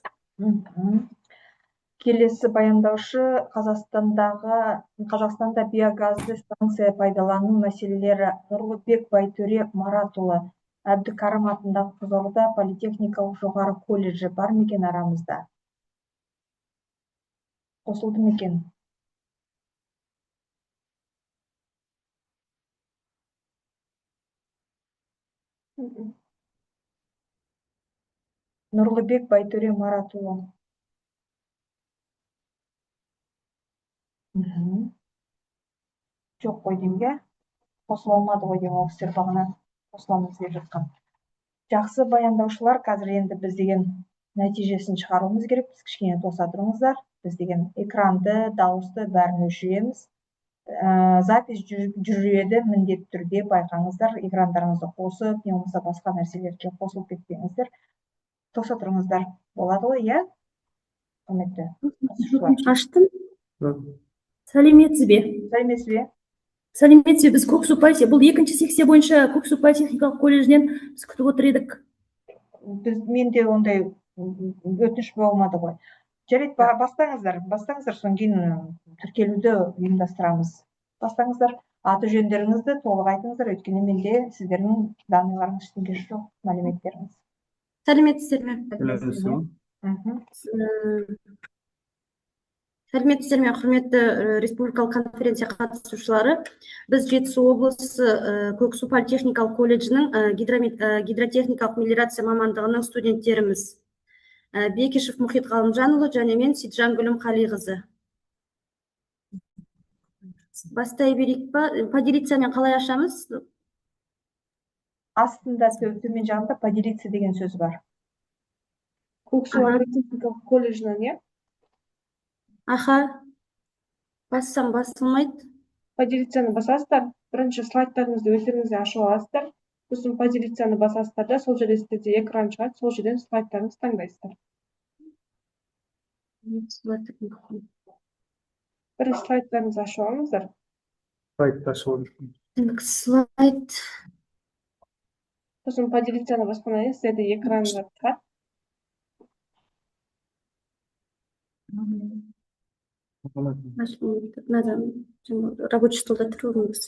Келесі баяндаушы Қазақстанда биогазды станция пайдалану мәселелері. Нұрлыбек Байтөре Маратұлы, Әбдікәрім атындағы Қызылорда политехникалық жоғары колледжі бар мекен арамызда? Қосылды мекен? Нұрлыбек Байтөре Маратұлы. Жоқ қой деймге. Қосыла алмады ғой дейм, ол кісілер бағана қосыламыз деп жатқан. Жақсы баяндаушылар, қазір енді біз деген нәтижесін шығаруымыз керек. Біз кішкене тоса тұрыңыздар. Біз деген экранды, дауысты бәрін өшіреміз. Запись жүреді, міндетті түрде байқаңыздар, экрандарыңызды қосып, не болмаса басқа нәрселерге қосылып кетпеңіздер. Тоса тұрыңыздар. Болады ғой, иә? Құрметті қатысушылар. Аштым. Сәлеметсіз бе? Сәлеметсіз бе? Сәлеметсіз бе? Біз Көксу-Пай, бұл екінші секция бойынша Көксу-Пай техникалық колледжінен біз күтіп отыр едік. Менде ондай өтініш болмады ғой. Жарайды, бастаңыздар, содан кейін тіркелуді ұйымдастырамыз. Бастаңыздар, аты жөндеріңізді толық айтыңыздар, өйткені менде сіздердің данныйларыңыз ештеңе жоқ, мәліметтеріңіз. Сәлеметсіздер ме? Мгм. Сәлеметсіздер ме, құрметті республикалық конференция қатысушылары. Біз Жетісу облысы Көксу политехникалық колледжінің гидротехникалық мелиорация мамандығының студенттеріміз. Бекишев Мұхит Ғалымжанұлы және мен Сейітжан Гүлім Қалиқызы. Бастай берейік па? Поделициямен қалай ашамыз? Астында төмен жағында поделиться деген сөз бар. Көксу агротехникалық колледжінен, иә? Аха, бассам басылмайды. Поделицияны басасыздар. Бірінші слайдтарыңызды өздеріңізде ашып аласыздар. Сосын поделицияны басасыздар да, сол жерде сіздерде экран шығады, сол жерден слайдтарыңызды таңдайсыздар. Бірінші слайдтарыңызды ашып алыңыздар. Слайд. Сосын поделицияны басқаннан кейін сіздерде экран шығады. Надо рабочий столда тұрыңыз.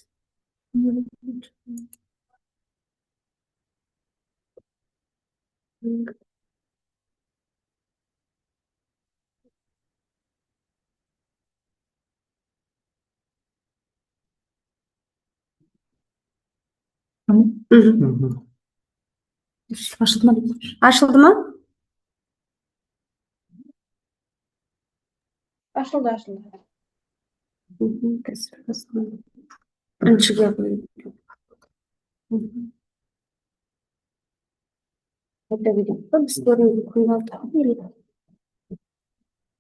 Ашылды ма? Ашылды. Біріншіге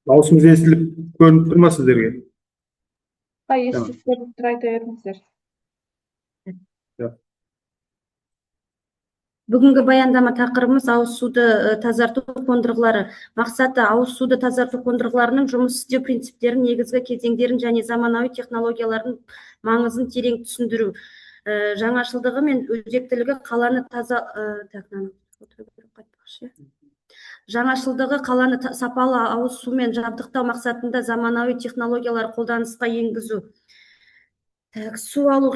Дауысымыз естіліп көрініп тұр ма сіздерге? Естісіздер, айта беріңіздер. Бүгінгі баяндама тақырыбымыз ауыз суды тазарту қондырғылары. Мақсаты ауыз суды тазарту қондырғыларының жұмыс істеу принциптерін, негізгі кезеңдерін және заманауи технологиялардың маңызын терең түсіндіру. Жаңашылдығы мен өзектілігі қаланы сапалы ауыз сумен жабдықтау мақсатында заманауи технологиялар қолданысқа енгізу. Су алу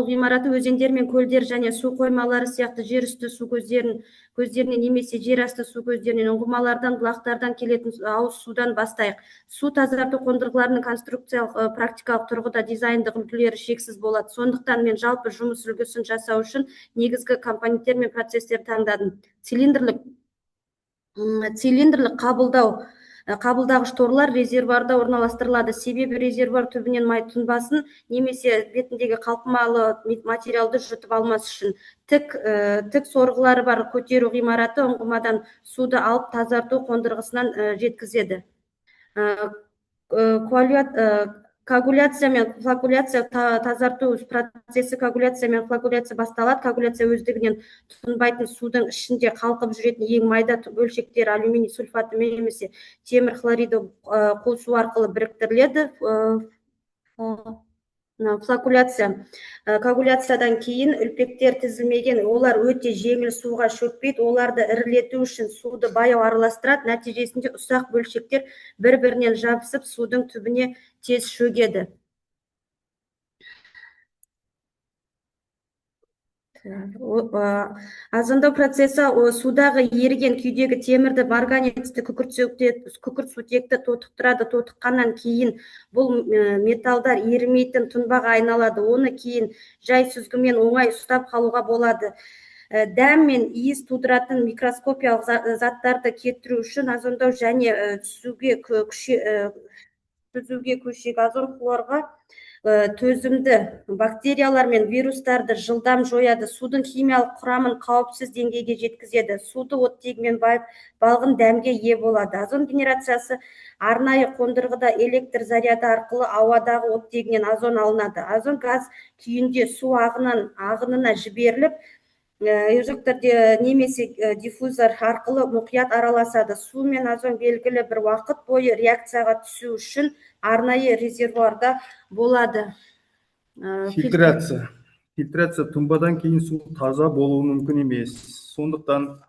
ғимараты өзендер мен көлдер және су қоймалары сияқты жер үсті су көздерінен немесе жер асты су көздерінен, ұңғымалардан, бұлақтардан келетін ауыз судан бастайық. Су тазарту қондырғыларының конструкциялық, практикалық тұрғыда дизайндық үлгілері шексіз болады. Сондықтан мен жалпы жұмыс үлгісін жасау үшін негізгі компоненттер мен процестер таңдадым. Цилиндрлік қабылдағыш торлар резервуарда орналастырылады. Себебі резервуар түбінен май тұнбасын немесе бетіндегі қалқымалы материалды жұтып алмас үшін. Тік сорғылары бар көтеру ғимараты ұңғымадан суды алып тазарту қондырғысынан жеткізеді. Коагуляция мен флокуляция тазарту процесі коагуляция мен флокуляция басталады. Коагуляция өздігінен тұнбайтын судың ішінде қалқып жүретін ең майда бөлшектер алюминий сульфаты немесе темір хлориді қосу арқылы біріктіріледі. Флокуляция. Коагуляциядан кейін үлпектер тізілмеген, олар өте жеңіл суға шөкпейді, оларды ірілету үшін суды баяу араластырады, нәтижесінде ұсақ бөлшектер бір-бірінен жабысып судың түбіне тез шөгеді. Азондау процесі судағы еріген күйдегі темірді марганецті күкіртсутекті тотықтырады. Тотыққаннан кейін бұл металдар ерімейтін тұнбаға айналады. Оны кейін жай сүзгімен оңай ұстап қалуға болады. Дәм мен иіс тудыратын микроскопиялық заттарды кетіру үшін азондау және түзуге көшек азон хлорға төзімді бактериялар мен вирустарды жылдам жояды. Судың химиялық құрамын қауіпсіз деңгейге жеткізеді. Суды оттегімен балғын дәмге ие болады. Азон генерациясы арнайы қондырғыда электр заряды арқылы ауадағы оттегінен азон алынады. Азон газ күйінде су ағынына жіберіліп, эжекторде немесе диффузор арқылы мұқият араласады. Су мен азон белгілі бір уақыт бойы реакцияға түсу үшін арнайы резервуарда болады. Фильтрация тұнбадан кейін су таза болуы мүмкін емес. Сондықтан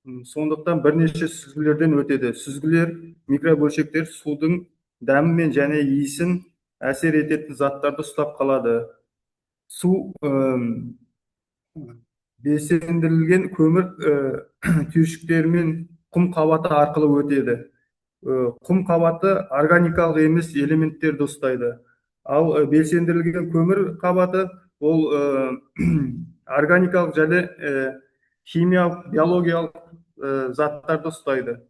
Сондықтан бірнеше сүзгілерден өтеді. Сүзгілер микробөлшектер судың дәмі және иісін әсер ететін заттарды ұстап қалады. Су белсендірілген көмір түйіршіктері мен құм қабаты арқылы өтеді. Құм қабаты органикалық емес элементтерді ұстайды. Ал белсендірілген көмір қабаты ол органикалық және химиялық, биологиялық заттарды ұстайды.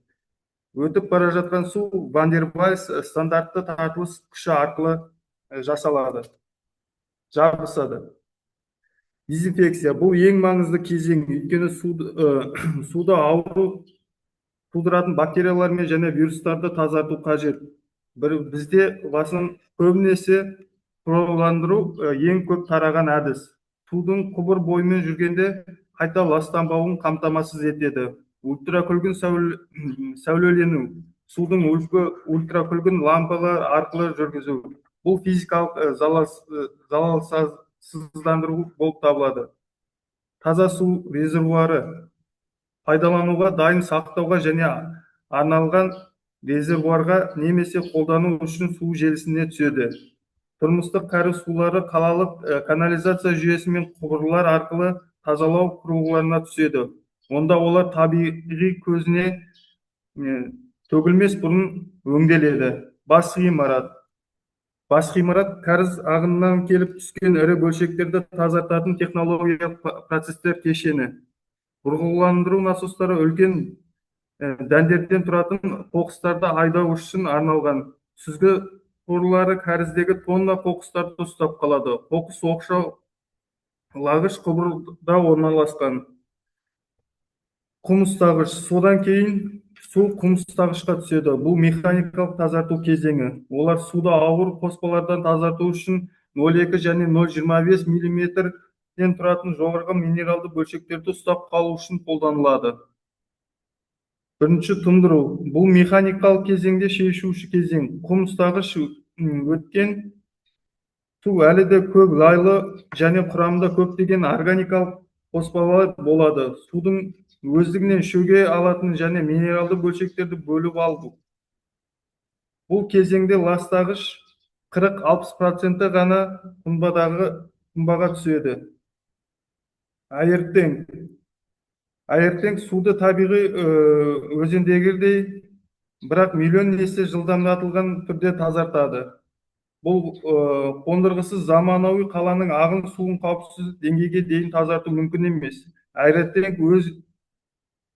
Өтіп бара жатқан су Ван дер Вальс стандартты тартылыс күші арқылы жасалады, жабысады. Дезинфекция бұл ең маңызды кезең, өйткені суда ауру тудыратын бактериялар мен және вирустарды тазарту қажет. Бізде көбінесе хлорландыру ең көп тараған әдіс. Судың құбыр бойымен жүргенде қайта ластанбауын қамтамасыз етеді. Ультракүлгін сәулелену, судың ультракүлгін лампалар арқылы жүргізу. Бұл физикалық залалсыздандыру болып табылады. Таза су резервуары пайдалануға дайын сақтауға және арналған резервуарға немесе қолдану үшін су желісіне түседі. Тұрмыстық кәріз сулары қалалық канализация жүйесі мен құбырлар арқылы тазалау құрылғыларына түседі. Онда олар табиғи көзіне төгілмес бұрын өңделеді. Бас ғимарат кәріз ағынынан келіп түскен ірі бөлшектерді тазартатын технологиялық процестер кешені. Бұрғыландыру насостары үлкен дәндерден тұратын қоқыстарды айдау үшін арналған. Сүзгі құбырлары кәріздегі тонна қоқыстарды ұстап қалады. Қоқыс оқшаулағыш құбырда орналасқан. Құм ұстағыш. Содан кейін су құм ұстағышқа түседі. Бұл механикалық тазарту кезеңі. Олар суда ауыр қоспалардан тазарту үшін 0,2 және 0,25 мм-ден тұратын жоғарғы минералды бөлшектерді ұстап қалу үшін қолданылады. Бірінші тұндыру. Бұл механикалық кезеңде шешуші кезең. Құм ұстағыш өткен су әлі де көп лайлы және құрамында көптеген органикалық қоспалар болады. Судың өздігінен шөге алатын және минералды бөлшектерді бөліп алу. Бұл кезеңде ластағыш 40-60% ғана тұнбаға түседі. Айыртең суды табиғи өзендегідей, бірақ миллион есе жылдамдатылған түрде тазартады. Бұл қондырғысыз заманауи қаланың ағын суын қауіпсіз деңгейге дейін тазарту мүмкін емес. Айыртең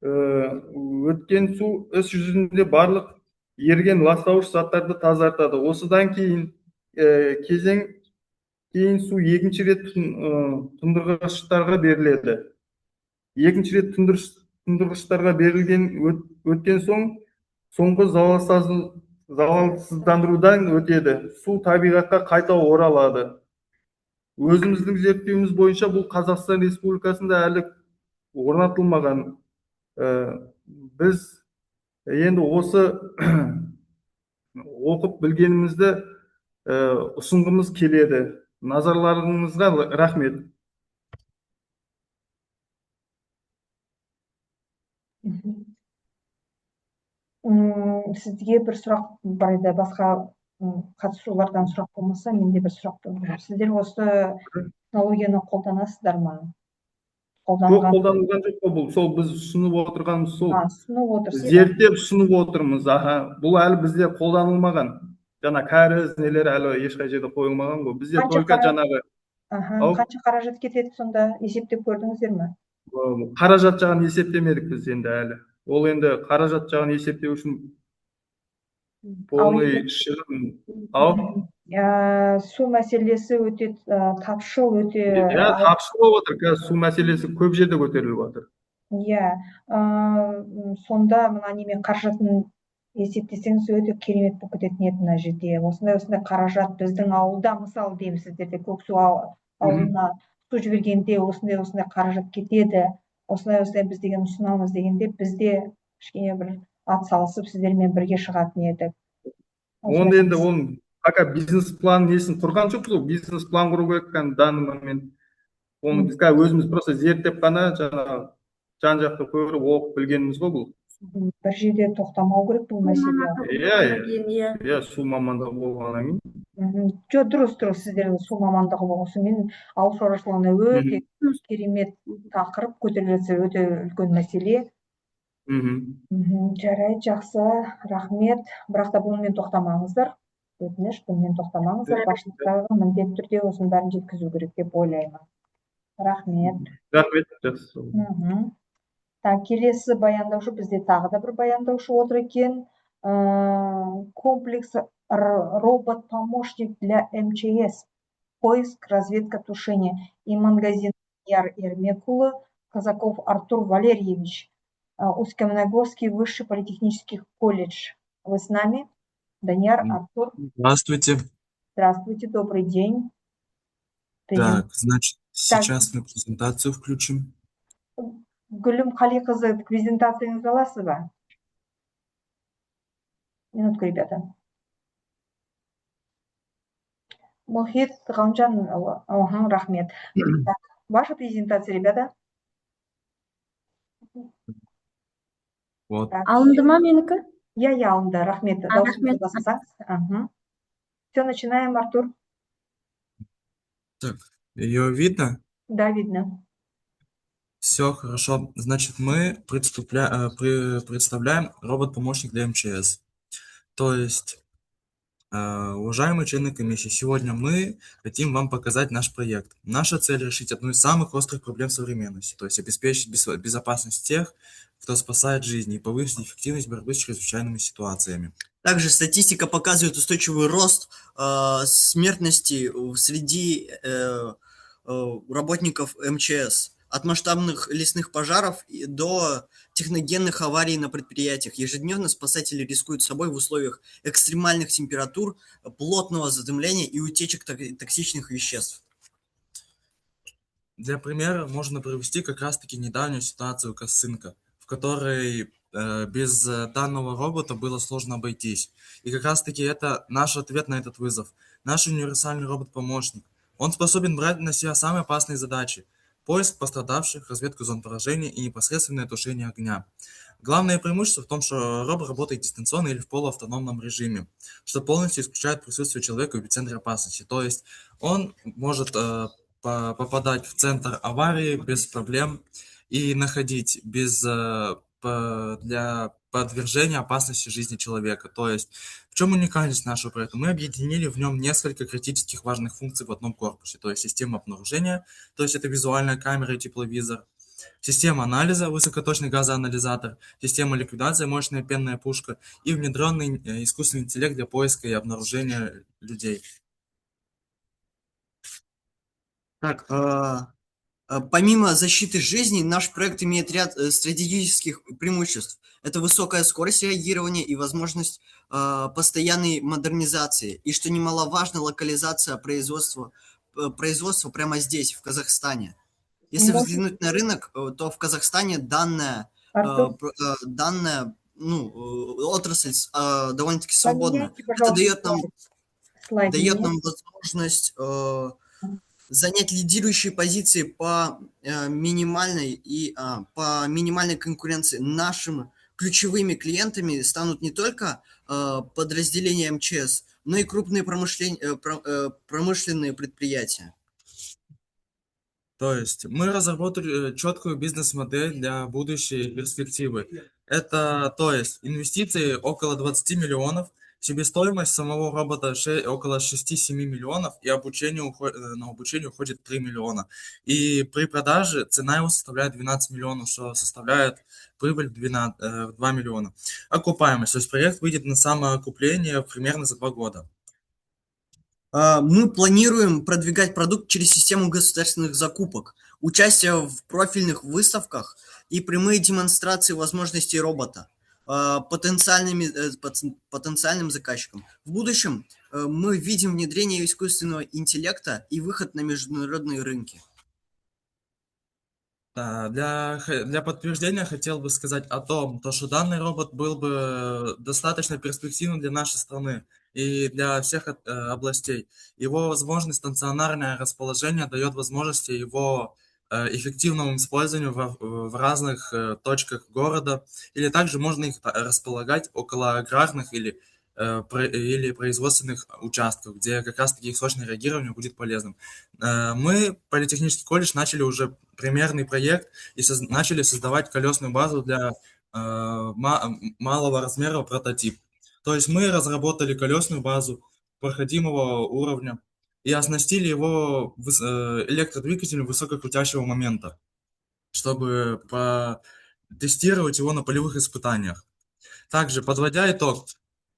өткен су іс жүзінде барлық еріген ластауыш заттарды тазартады. Осыдан кейін су екінші рет тұндырғыштарға беріледі. Екінші рет тұндырғыштарға берілген өткен соңғы залалсыздандырудан өтеді. Су табиғатқа қайта оралады. Өзіміздің зерттеуіміз бойынша бұл Қазақстан Республикасында әлі орнатылмаған. Біз енді осы оқып білгенімізді ұсынғымыз келеді. Назарларыңызға рахмет. Сізге бір сұрақ бар еді, басқа қатысушылардан сұрақ болмаса, менде бір сұрақ бар. Сіздер осы технологияны қолданасыздар ма? Қолданылған жоқ қой, бұл сол біз ұсынып отырғанымыз сол. Ұсынып отырсыз. Зерттеп ұсынып отырмыз. Бұл әлі бізде қолданылмаған. Жаңа кәріз нелер әлі ешқай жерде қойылмаған ғой. Бізде только жаңағы. Қанша қаражат кетеді сонда, есептеп көрдіңіздер ме? Қаражат жағын есептемедік біз енді әлі. Ол енді қаражат жағын есептеу үшін полный шығын. Су мәселесі өте тапшыл, өте... Тапшыл болып отыр, қазір су мәселесі көп жерде көтеріліп отыр. Сонда мына неме қаражатын есептесеңіз өте керемет болып кететін еді мына жерде. Осындай қаражат біздің ауылда, мысалы дейміз сіздерде Көксу ауылына су жібергенде осындай қаражат кетеді. Осындай біз деген ұсынамыз дегенде бізде кішкене бір ат салысып сіздермен бірге шығатын едік. Онда енді оның пока бизнес-план несін құрған жоқ қой, бизнес-план құру керек данный момент. Оны біз өзіміз просто зерттеп қана жаңағы жан жақты көріп оқып білгеніміз ғой бұл. бір жерде тоқтамау керек бұл мәселе. Иә, сол мамандығы болғаннан кейін. Жоқ, дұрыс, сіздердің сол мамандығы болғанымен ауыл шаруашылығына өте керемет тақырып көтеріліп жатса, өте үлкен мәселе. Жарайды, жақсы, рахмет. Бірақ та бұнымен тоқтамаңыздар. Өтініш, бұнымен тоқтамаңыздар. Басшылықтарға міндетті түрде осының бәрін жеткізу керек деп ойлаймын. Рахмет. Рахмет, жақсы. Так, келесі баяндаушы, бізде тағы да бір баяндаушы отыр екен. Комплекс робот-помощник для МЧС. Поиск, разведка, тушение. Имангазин Яр Ермекулы, Казаков Артур Валерьевич. Усть-Каменогорский высший политехнический колледж. Вы с нами? Данияр, Артур. Здравствуйте. Здравствуйте, добрый день. Так, значит, сейчас мы презентацию включим. Гүлім Қалиқызы, презентацияңызды аласыз ба? Минутку, ребята. Мухит Ғалымжан, рахмет. Так, ваша презентация, ребята. Вот. Алынды ма менікі? Я алынды, рахмет. Рахмет. Все, начинаем, Артур. Так, ее видно? Да, видно. Все хорошо. Значит, мы представляем робот-помощник для МЧС. То есть, уважаемые члены комиссии, сегодня мы хотим вам показать наш проект. Наша цель — решить одну из самых острых проблем современности, то есть обеспечить безопасность тех, кто спасает жизни, и повысить эффективность борьбы с чрезвычайными ситуациями. Также статистика показывает устойчивый рост смертности среди работников МЧС. От масштабных лесных пожаров до техногенных аварий на предприятиях. Ежедневно спасатели рискуют собой в условиях экстремальных температур, плотного задымления и утечек токсичных веществ. Для примера можно привести как раз-таки недавнюю ситуацию Косынка, в которой без данного робота было сложно обойтись. И как раз-таки это наш ответ на этот вызов. Наш универсальный робот-помощник. Он способен брать на себя самые опасные задачи: поиск пострадавших, разведку зон поражения и непосредственное тушение огня. Главное преимущество в том, что робот работает дистанционно или в полуавтономном режиме, что полностью исключает присутствие человека в эпицентре опасности. То есть он может попадать в центр аварии без проблем и находить для подвержения опасности жизни человека. То есть в чем уникальность нашего проекта? Мы объединили в нем несколько критических важных функций в одном корпусе. То есть система обнаружения, то есть это визуальная камера и тепловизор, система анализа, высокоточный газоанализатор, система ликвидации, мощная пенная пушка и внедренный искусственный интеллект для поиска и обнаружения людей. Так, помимо защиты жизни, наш проект имеет ряд стратегических преимуществ. Это высокая скорость реагирования и возможность постоянной модернизации. И, что немаловажно, локализация производства прямо здесь, в Казахстане. Если взглянуть на рынок, то в Казахстане данная отрасль довольно-таки свободна. Это дает нам возможность занять лидирующие позиции по минимальной конкуренции. Нашими ключевыми клиентами станут не только подразделения МЧС, но и крупные промышленные предприятия. То есть мы разработали четкую бизнес-модель для будущей перспективы. Это, то есть, инвестиции около 20 миллионов, себестоимость самого робота около 6-7 миллионов, и на обучение уходит 3 миллиона. И при продаже цена его составляет 12 миллионов, что составляет прибыль 2 миллиона. Окупаемость, то есть проект выйдет на самоокупление примерно за 2 года. Мы планируем продвигать продукт через систему государственных закупок, участие в профильных выставках и прямые демонстрации возможностей робота потенциальным заказчикам. В будущем мы видим внедрение искусственного интеллекта и выход на международные рынки. Для подтверждения хотел бы сказать о том, что данный робот был бы достаточно перспективным для нашей страны и для всех областей. Его возможность стационарное расположение дает возможности его эффективному использованию в разных точках города, или также можно их располагать около аграрных или производственных участков, где как раз-таки их срочное реагирование будет полезным. Мы, Политехнический колледж, начали уже примерный проект и начали создавать колесную базу для малого размера прототип. То есть мы разработали колесную базу проходимого уровня и оснастили его электродвигателем высококрутящего момента, чтобы тестировать его на полевых испытаниях. Также, подводя итог,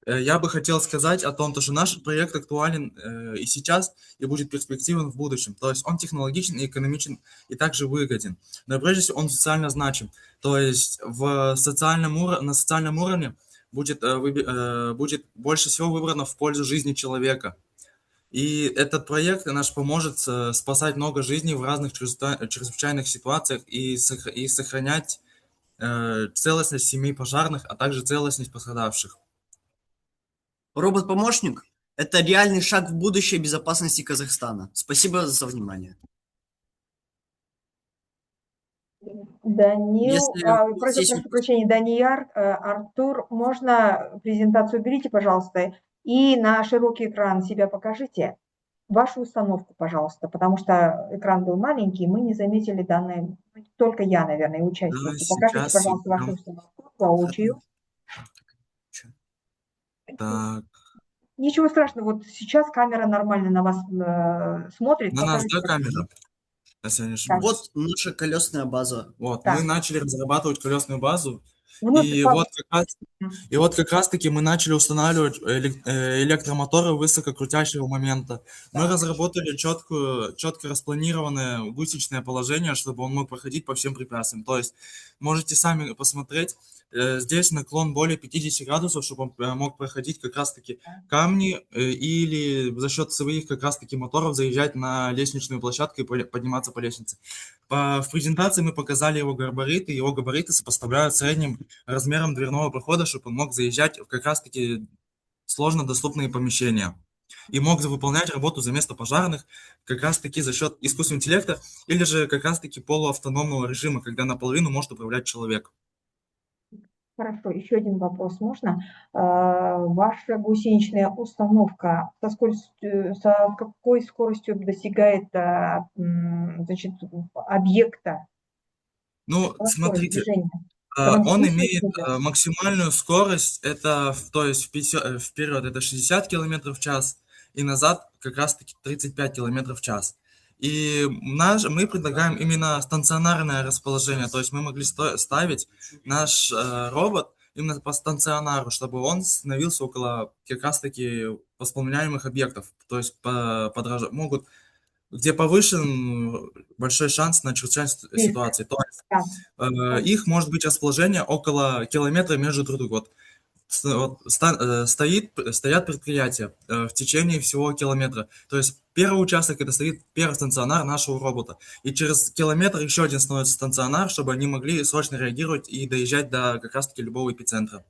я бы хотел сказать о том, что наш проект актуален и сейчас, и будет перспективен в будущем. То есть он технологичен и экономичен, и также выгоден. Но прежде всего он социально значим. То есть на социальном уровне будет больше всего выбрано в пользу жизни человека. И этот проект наш поможет спасать много жизней в разных чрезвычайных ситуациях и сохранять целостность семей пожарных, а также целостность пострадавших. Робот-помощник– это реальный шаг в будущее безопасности Казахстана. Спасибо за внимание. Данил, Если прошу прощения, Данияр, Артур, можно презентацию уберите, пожалуйста, и на широкий экран себя покажите. Вашу установку, пожалуйста, потому что экран был маленький, мы не заметили данные, только я, наверное, участники. Да, Покажите, сейчас пожалуйста, вашу я- установку воочию. Так, Ничего страшного, вот сейчас камера нормально на вас смотрит. на нас, Покажите, да, камера? Если я не Так. ошибаюсь. Вот наша колесная база. Вот, Так. мы начали разрабатывать колесную базу, Внутрь, и вот как раз-таки мы начали устанавливать электромоторы высококрутящего момента. Мы разработали четко распланированное гусеничное положение, чтобы он мог проходить по всем препятствиям. То есть можете сами посмотреть, здесь наклон более 50 градусов, чтобы он мог проходить как раз-таки камни или за счет своих как раз-таки моторов заезжать на лестничную площадку и подниматься по лестнице. В презентации мы показали его габариты сопоставляют средним размером дверного прохода, чтобы он мог заезжать в как раз-таки сложно доступные помещения и мог выполнять работу за место пожарных как раз-таки за счет искусственного интеллекта или же как раз-таки полуавтономного режима, когда наполовину может управлять человек. Хорошо, еще один вопрос можно? Ваша гусеничная установка со какой скоростью достигает значит, объекта? Ну, Какова скорость смотрите, движения? Потому что он гусеница имеет это- максимальную скорость, это, то есть вперед это 60 км в час, и назад как раз-таки 35 км в час. И мы предлагаем именно стационарное расположение, то есть мы могли ставить наш робот именно по стационару, чтобы он становился около как раз-таки воспламеняемых объектов, то есть могут, где повышен большой шанс на чрезвычайные ситуации. То есть Да. их может быть расположение около километра между друг другом. Стоят предприятия в течение всего километра. То есть первый участок это стоит первый стационар нашего робота. И через километр еще один становится стационар, чтобы они могли срочно реагировать и доезжать до как раз-таки любого эпицентра.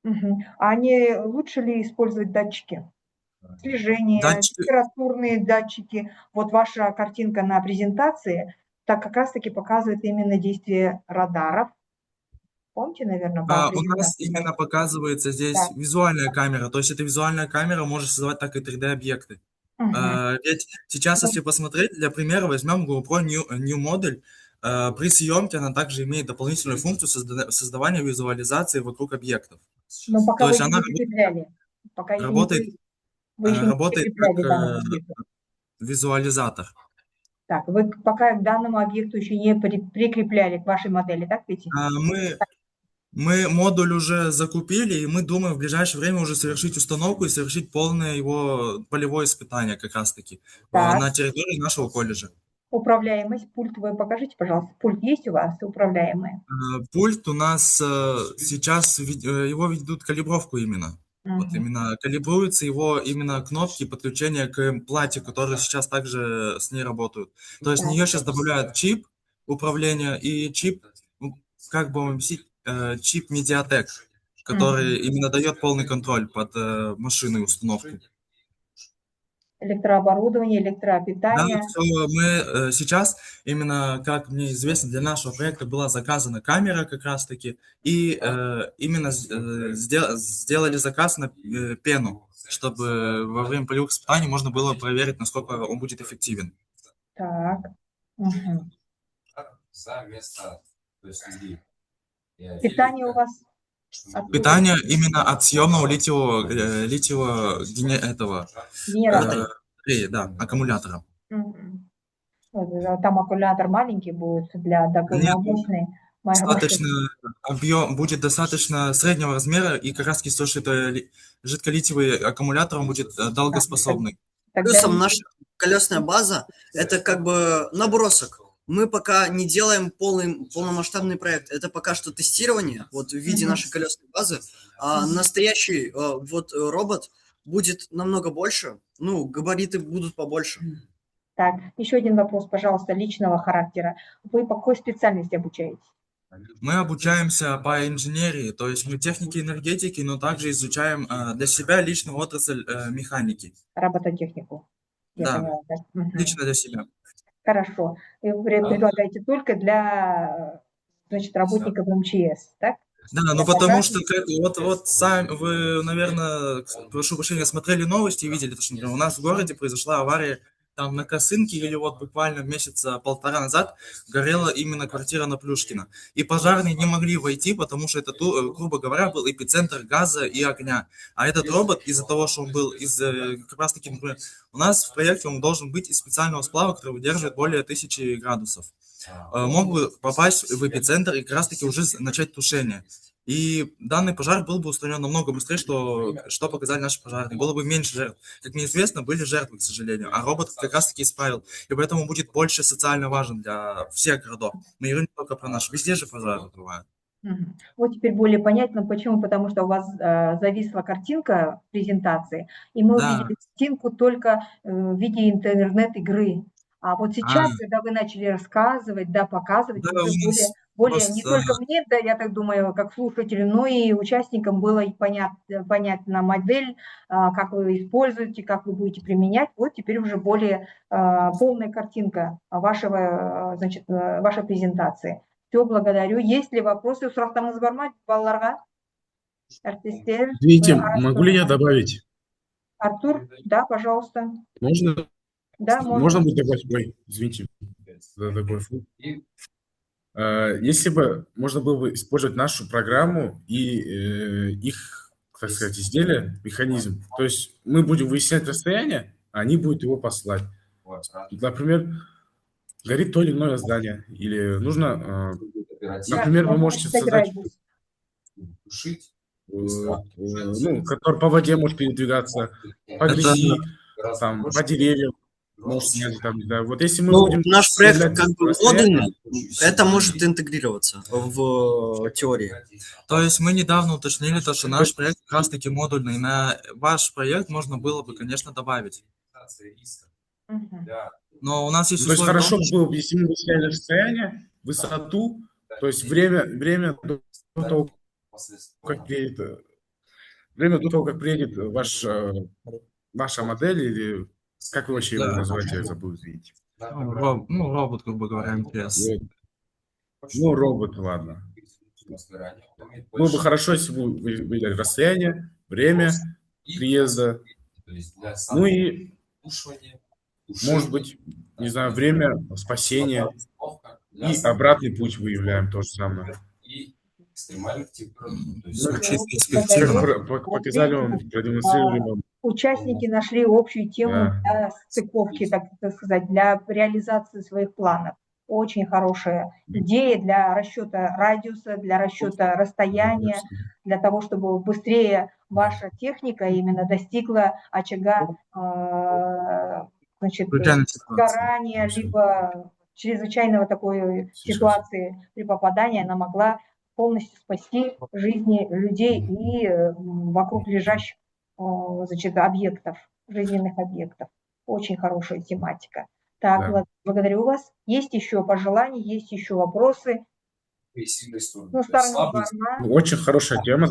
Мгм. А не лучше ли использовать датчики? Слежение, Датчики- температурные датчики. Вот ваша картинка на презентации так как раз-таки показывает именно действие радаров. Помните, наверное, по У нас презентации? именно показывается здесь Да. визуальная камера. То есть эта визуальная камера может создавать так и 3D-объекты. Мгм. Ведь сейчас, если посмотреть, для примера возьмем GoPro New Model. При съемке она также имеет дополнительную функцию создавания визуализации вокруг объектов. Но пока То вы есть еще она не прикрепляли. Пока еще работает, вы еще не работает прикрепляли как данному объекту. визуализатор. Так, вы пока к данному объекту еще не прикрепляли к вашей модели, так ведь? Мы модуль уже закупили, и мы думаем в ближайшее время уже совершить установку и совершить полное его полевое испытание как раз-таки Так. на территории нашего колледжа. Управляемость, пульт вы покажите, пожалуйста. Пульт есть у вас управляемый? Пульт у нас сейчас, его ведут калибровку именно. Вот Мгм. именно калибруются его именно кнопки подключения к плате, которые сейчас также с ней работают. То есть в нее сейчас добавляют чип управления и чип, ну, как бы вам объяснить, чип Mediatek, который именно дает полный контроль под машиной установку. электрооборудование, Да, электропитание. всё, мы сейчас, именно как мне известно, для нашего проекта была заказана камера как раз-таки, и именно сделали заказ на пену, чтобы во время полевых испытаний можно было проверить, насколько он будет эффективен. Так. Мгм. Питание у вас откуда? Питание именно от съемного этого Генератор. да, аккумулятора. Мгм. Вот, там аккумулятор маленький будет для такой Нет, мощной достаточно машины. будет достаточно среднего размера, и как раз то, что это жидколитиевый аккумулятор, он будет долгоспособный. Тогда Плюсом наша колесная база – это как бы набросок. Мы пока не делаем полномасштабный проект. Это пока что тестирование, вот в виде нашей колесной базы. А настоящий робот будет намного больше. Ну, габариты будут побольше. Так, еще один вопрос, пожалуйста, личного характера. Вы по какой специальности обучаетесь? Мы обучаемся по инженерии, то есть мы техники энергетики, но также изучаем для себя личную отрасль механики. Робототехнику. Я Да, поняла, так. Мгм. лично для себя. Хорошо. И вы предлагаете только для, значит, работников МЧС, так? Да, ну потому что вот сами вы, наверное, прошу прощения, смотрели новости и видели, что, например, у нас в городе произошла авария там на Косынке, или вот буквально месяца полтора назад горела именно квартира на Плюшкина. И пожарные не могли войти, потому что это, грубо говоря, был эпицентр газа и огня. А этот робот, из-за того, что он был как раз таки, например, у нас в проекте он должен быть из специального сплава, который выдерживает более 1000 градусов. Мог бы попасть в эпицентр и как раз таки уже начать тушение. И данный пожар был бы устранен намного быстрее, что показали наши пожарные. Было бы меньше жертв. Как мне известно, были жертвы, к сожалению, а робот как раз таки исправил. И поэтому будет больше социально важен для всех городов. Мы говорим не только про наш. Везде же пожары бывают. Мгм. Вот теперь более понятно, почему. Потому что у вас зависла картинка в презентации, и мы Да. увидели картинку только в виде интернет-игры. А вот сейчас, когда вы начали рассказывать, да, показывать, Да, уже у нас более не просто только мне, да, я так думаю, как слушателю, но и участникам было и понятна модель, как вы используете, как вы будете применять. Вот теперь уже более полная картинка вашей презентации. Все, благодарю. Есть ли вопросы? Сұрақтарыңыз бар ма балаларға? Әріптестер? Извините, могу ли я добавить? Артур, да, пожалуйста. Можно? Да, Можно можно. будет добавить? Ой, извините за такой фу. Если бы можно было бы использовать нашу программу и их, так сказать, изделия, механизм. То есть мы будем выяснять расстояние, а они будут его посылать. Например, горит то или иное здание, или нужно, например, вы можете создать, который по воде может передвигаться, по грязи, там, по деревьям, может снять, там, не знаю. Вот если мы будем Наш проект выявлять как бы расстояние, модульный, это может интегрироваться в теории. То есть мы недавно уточнили то, что наш проект как раз таки модульный. На ваш проект можно было бы, конечно, добавить. Мгм. Но у нас есть то есть условия хорошо того, было бы, если мы выясняли расстояние, высоту, то есть время до того, как приедет, ваша модель, или как вы вообще его Да. называете, я забыл, извините. робот, грубо говоря, МТС. Ну, робот, ладно. Было бы хорошо, если бы вы выявляли расстояние, время приезда, ну и, может быть, не знаю, время спасения и обратный путь выявляем то же самое. Звучит перспективно. Показали вам, продемонстрировали вам. Участники нашли общую тему Да. для стыковки, так сказать, для реализации своих планов. Очень хорошая идея для расчета радиуса, для расчета расстояния, для того, чтобы быстрее ваша техника именно достигла очага, значит, Случайной ситуации. сгорания, либо чрезвычайного такой ситуации при попадании, она могла полностью спасти жизни людей и вокруг лежащих, значит, объектов, жизненных объектов. Очень хорошая тематика. Так, Да. Влад, благодарю вас. Есть еще пожелания, есть еще вопросы? Ну, Очень хорошая тема,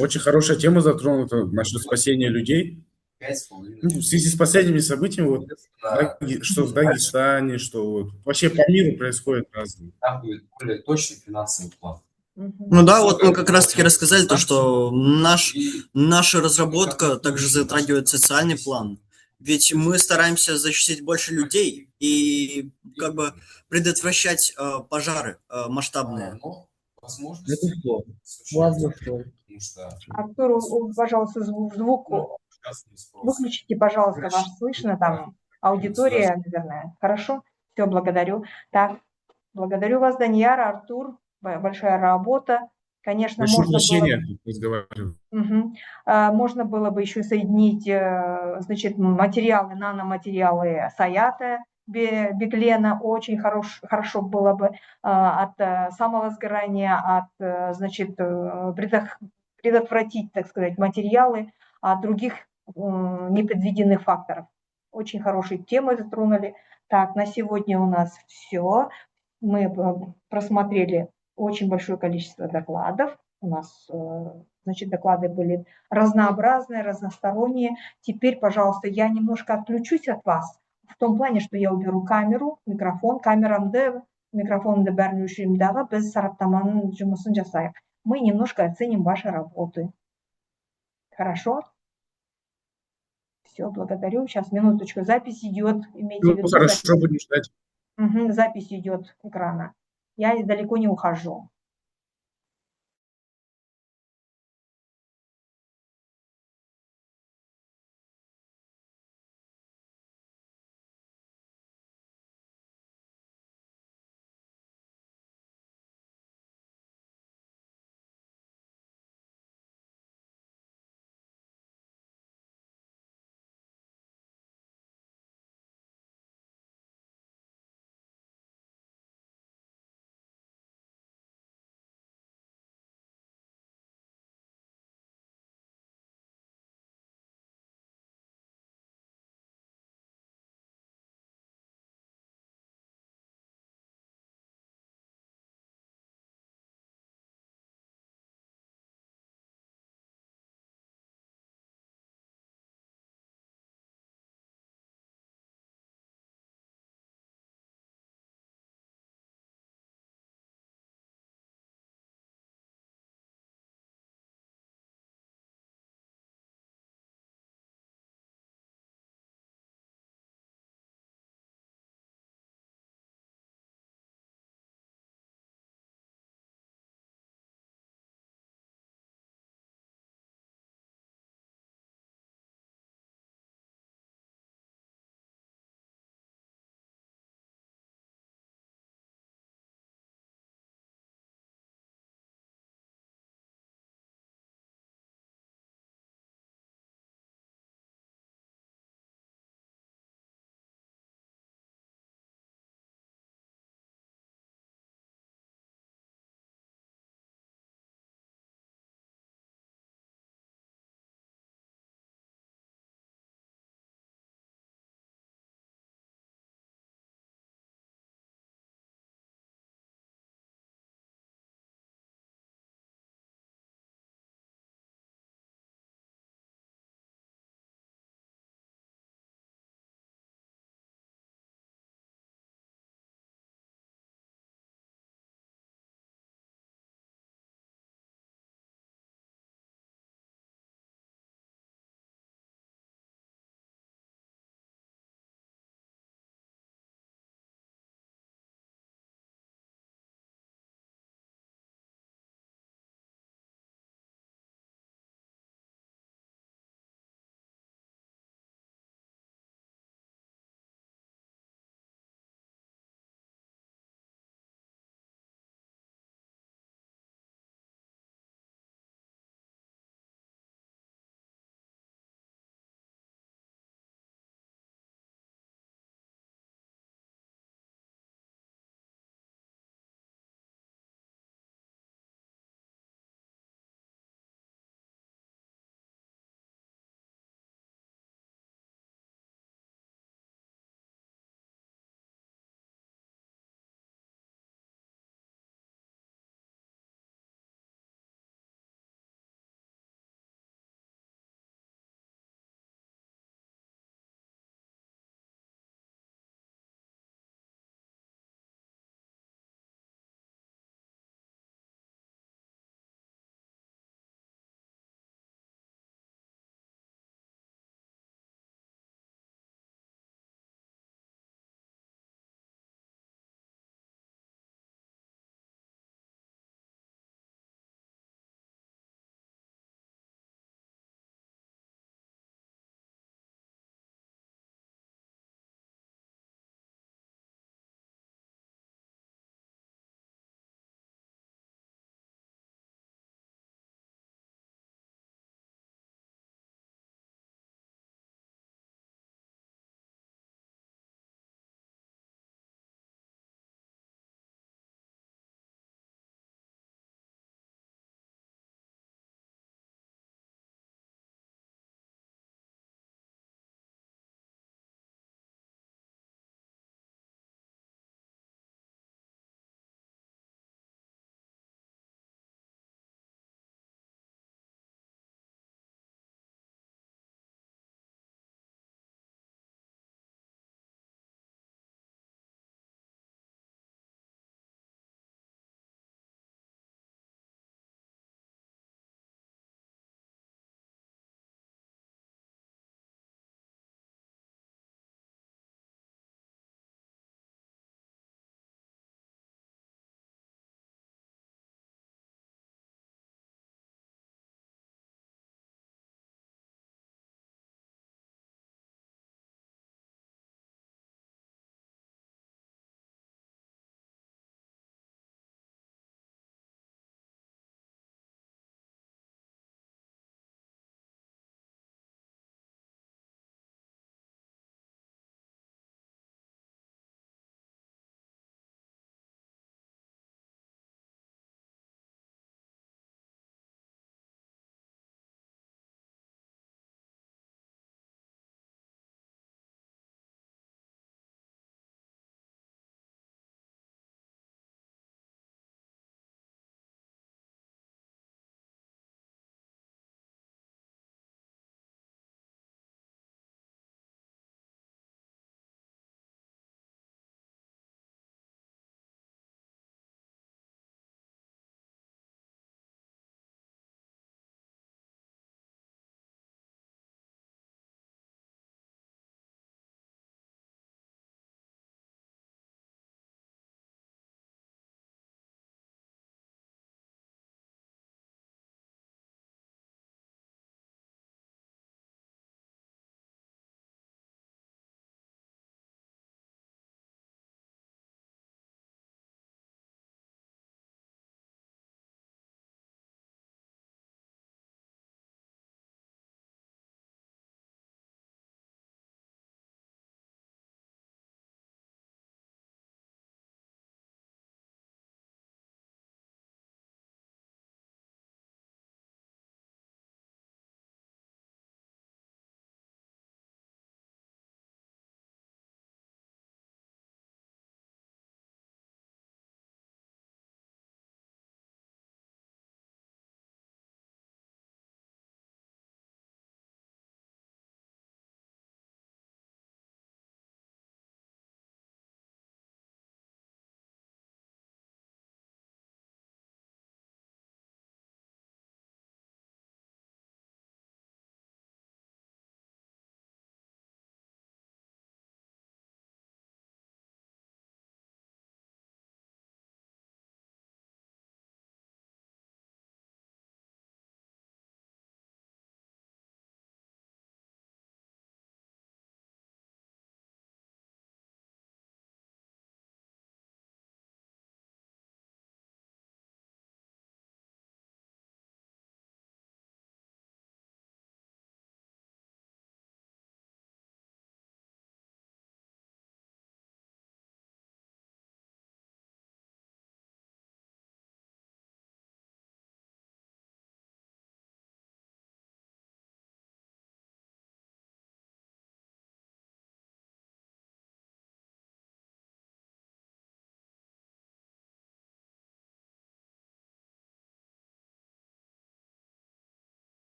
очень хорошая тема затронута насчет спасения людей. Ну, в связи с последними событиями, вот, что в Дагестане, что вот, вообще по миру происходит разное. Ну да, вот мы как раз-таки рассказали то, что наша разработка также затрагивает социальный план. Ведь мы стараемся защитить больше людей и как бы предотвращать пожары масштабные. Безусловно. Артур, пожалуйста, звук выключите, пожалуйста, ваш слышно там, аудитория, наверное. Хорошо? Все, благодарю. Так, благодарю вас, Данияр, Артур. Большая работа. Конечно, Прошу можно было прощения, тут разговариваю. Можно было бы еще соединить, значит, материалы, наноматериалы Саята Беглена. Очень хорошо было бы от самого сгорания, значит, предотвратить, так сказать, материалы от других непредвиденных факторов. Очень хорошие темы затронули. Так, на сегодня у нас все. Мы просмотрели очень большое количество докладов. У нас, значит, доклады были разнообразные, разносторонние. Теперь, пожалуйста, я немножко отключусь от вас в том плане, что я уберу камеру, микрофон, микрофонды бәрін өшіремін біз сараптаманың жұмысын жасайық. Мы немножко оценим ваши работы. Хорошо? Все, благодарю. Сейчас, минуточку, запись идет. Имейте в Ну, виду, хорошо, будем ждать. запись идет экрана. Я далеко не ухожу.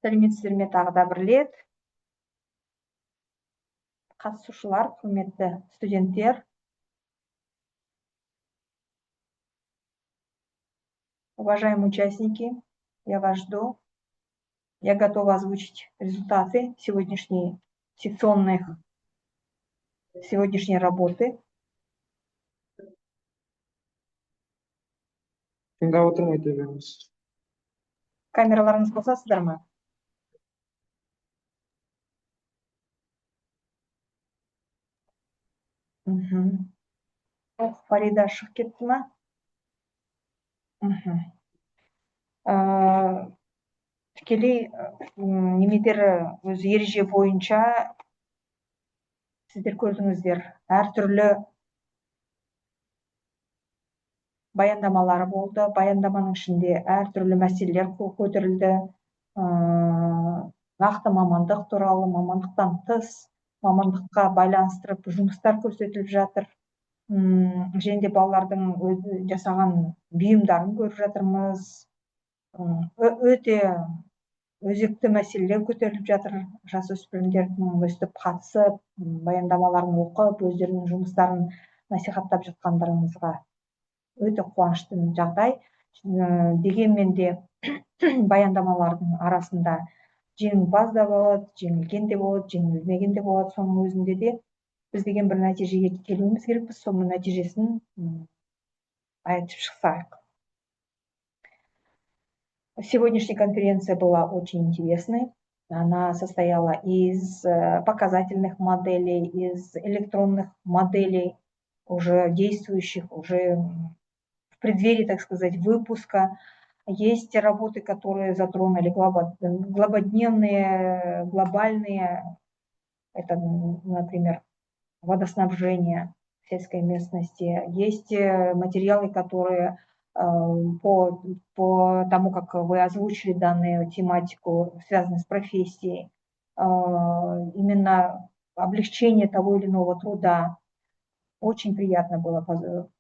Сәлеметсіздер ме тағы да бір рет. Қатысушылар, құрметті студенттер. Уважаемые участники, я вас жду. Я готова озвучить результаты сегодняшней сегодняшней работы. Тыңдап отырмын, айта беріңіз. Камераларыңыз қосасыздар ма? Фарида шығып кетті ма? Тікелей немедер өз ереже бойынша сіздер көрдіңіздер, әртүрлі баяндамалары болды. Баяндаманың ішінде әртүрлі мәселелер көтерілді. Нақты мамандық туралы, мамандықтан тыс, мамандыққа байланыстырып жұмыстар көрсетіліп жатыр. Және де балалардың жасаған бұйымдарын көріп жатырмыз. Өте өзекті мәселелер көтеріліп жатыр. Жасөспірімдердің өстіп қатысып, баяндамаларын оқып, өздерінің жұмыстарын насихаттап жатқандарыңызға өте қуанышты жағдай. Дегенмен де баяндамалардың арасында жеңімпаз да болады, жеңілген де болады, жеңілмеген де болады. Соның өзінде де біз деген бір нәтижеге келуіміз керекпіз. Соның нәтижесін айтып шықсақ. Сегодняшняя конференция была очень интересной. Она состояла из показательных моделей, из электронных моделей, уже действующих, уже в преддверии, так сказать, выпуска. Есть работы, которые затронули глободневные, глобальные, это, например, водоснабжение в сельской местности. Есть материалы, которые по тому, как вы озвучили данную тематику, связанную с профессией, именно облегчение того или иного труда. Очень приятно было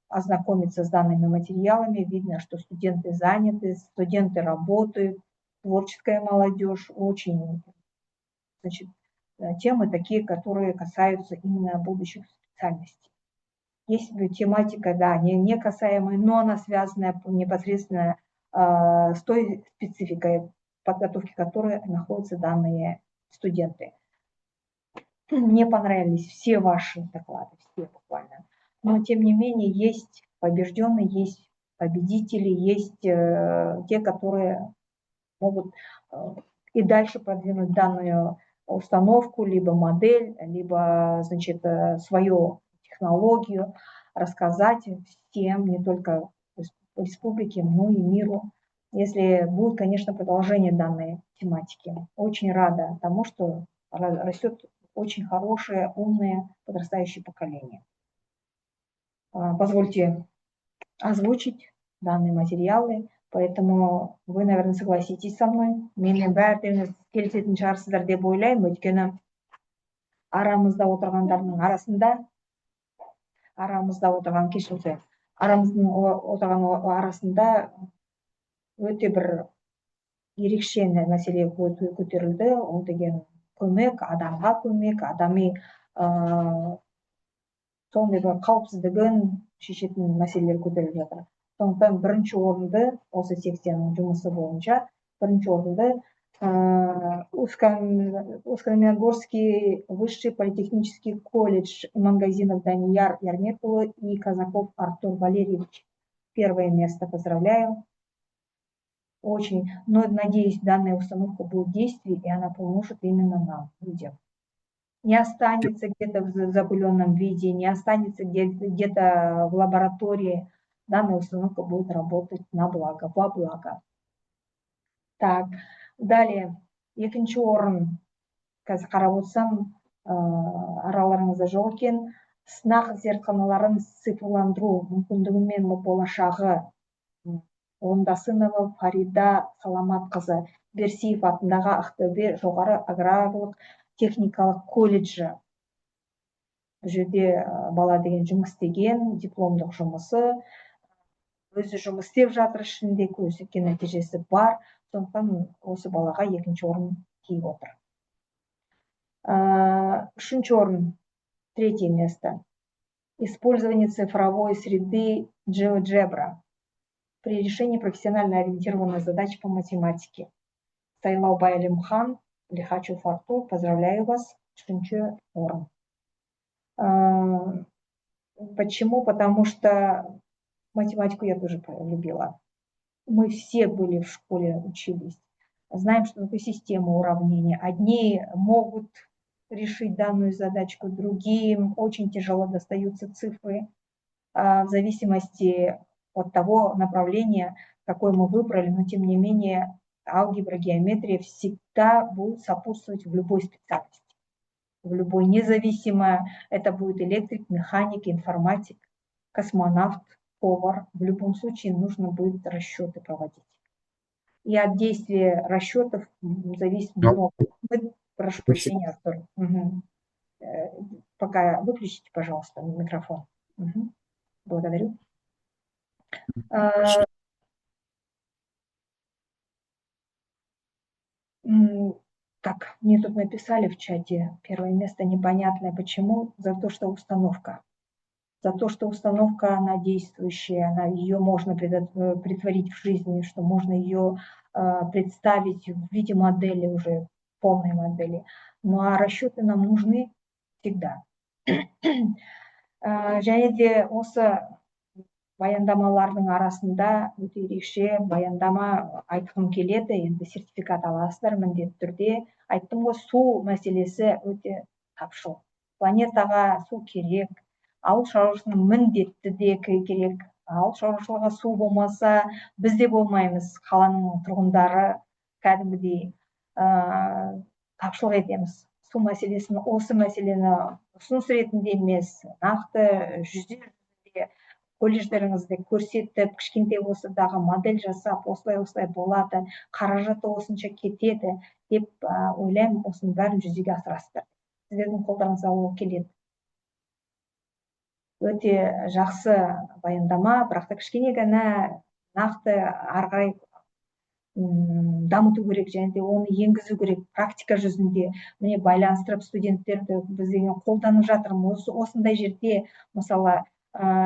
ознакомиться с данными материалами. Видно, что студенты заняты, студенты работают, творческая молодежь. Очень, значит, темы такие, которые касаются именно будущих специальностей. Есть тематика, да, не касаемая, но она связана непосредственно с той спецификой подготовки, которой находятся данные студенты. Мне понравились все ваши доклады, все буквально. Но, тем не менее, есть побежденные, есть победители, есть те, которые могут и дальше продвинуть данную установку, либо модель, либо, значит, свою технологию, рассказать всем, не только республике, но и миру, если будет, конечно, продолжение данной тематики. Очень рада тому, что растет очень хорошее, умное, подрастающее поколение. Позвольте озвучить данные материалы, поэтому вы, наверное, согласитесь со мной. Менің бәріңіз келісетін шығарсыздар деп ойлаймын, өйткені арамызда отырғандардың арасында өте бір ерекше мәселе көтерілді. Ол деген көмек, адамға көмек, адами сондай бір қауіпсіздігін шешетін мәселелер көтеріліп жатыр. Сондықтан бірінші орынды осы секцияның жұмысы бойынша бірінші орынды Усть-Каменогорский высший политехнический колледж Имангазинов Данияр Ярметұлы и Казаков Артур Валерьевич. Первое место, поздравляю. Очень, но надеюсь, данная установка будет действовать, и она поможет именно нам, людям. Не останется где-то в запыленном виде, не останется где-то в лаборатории. Данная установка будет работать на благо, во благо. Так, далее, екінші орын, қазір қарап отырсам, араларыңызда жоқ екен, сынақ зертханаларын цифрландыру мүмкіндігімен болашағы Ондасынова Фарида Саламатқызы, Берсиев атындағы Ақтөбе жоғары аграрлық техникалық колледжі. Бұл жерде бала деген жұмыс істеген, дипломдық жұмысы. өзі жұмыс істеп жатыр, ішінде көрсеткен нәтижесі бар, сондықтан осы балаға екінші орын тиіп отыр. Үшінші орын, третье место. Использование цифровой среды GeoGebra при решении профессионально ориентированных задач по математике. Сайлаубай Алимхан, Лихачев Артур, поздравляю вас, үшінші орын. Почему? Потому что математику я тоже полюбила. Мы все были в школе, учились. Знаем, что такое система уравнений. Одни могут решить данную задачку, другим очень тяжело достаются цифры. В зависимости от того направления, какое мы выбрали, но тем не менее алгебра, геометрия всегда будут сопутствовать в любой специальности. В любой, независимо, это будет электрик, механик, информатик, космонавт, повар. В любом случае нужно будет расчеты проводить. И от действия расчетов зависит много. Прошу прощения, Артур. Угу. Пока выключите, пожалуйста, микрофон. Угу. Благодарю. Так, мне тут написали в чате, первое место непонятное. Почему? За то, что установка. За то, что установка, она действующая, ее можно притворить в жизни, что можно ее представить в виде модели, уже полной модели. Ну а расчеты нам нужны всегда. Және де осы баяндамалардың арасында өте ерекше баяндама айтқым келеді. Енді сертификат аласыздар міндетті түрде. Айттым ғой, су мәселесі өте тапшыл. Планетаға су керек. Ауыл шаруашылығына міндетті де керек. Ауыл шаруашылығы су болмаса, біз де болмаймыз. Қаланың тұрғындары кәдімгідей тапшылық етеміз. Су мәселесін, осы мәселені ұсыныс ретінде емес, нақты жүзде колледждеріңізде көрсетіп, кішкентай болса дағы модель жасап, осылай болады, қаражаты осынша кетеді деп ойлаймын, осының бәрін жүзеге асырасыздар. Сіздердің қолдарыңызға ол келеді. Өте жақсы баяндама, бірақ та кішкене ғана нақты ары қарай дамыту керек, және де оны енгізу керек практика жүзінде. Міне байланыстырып студенттерді біз деген қолданып жатырмыз. Осындай жерде, мысалы,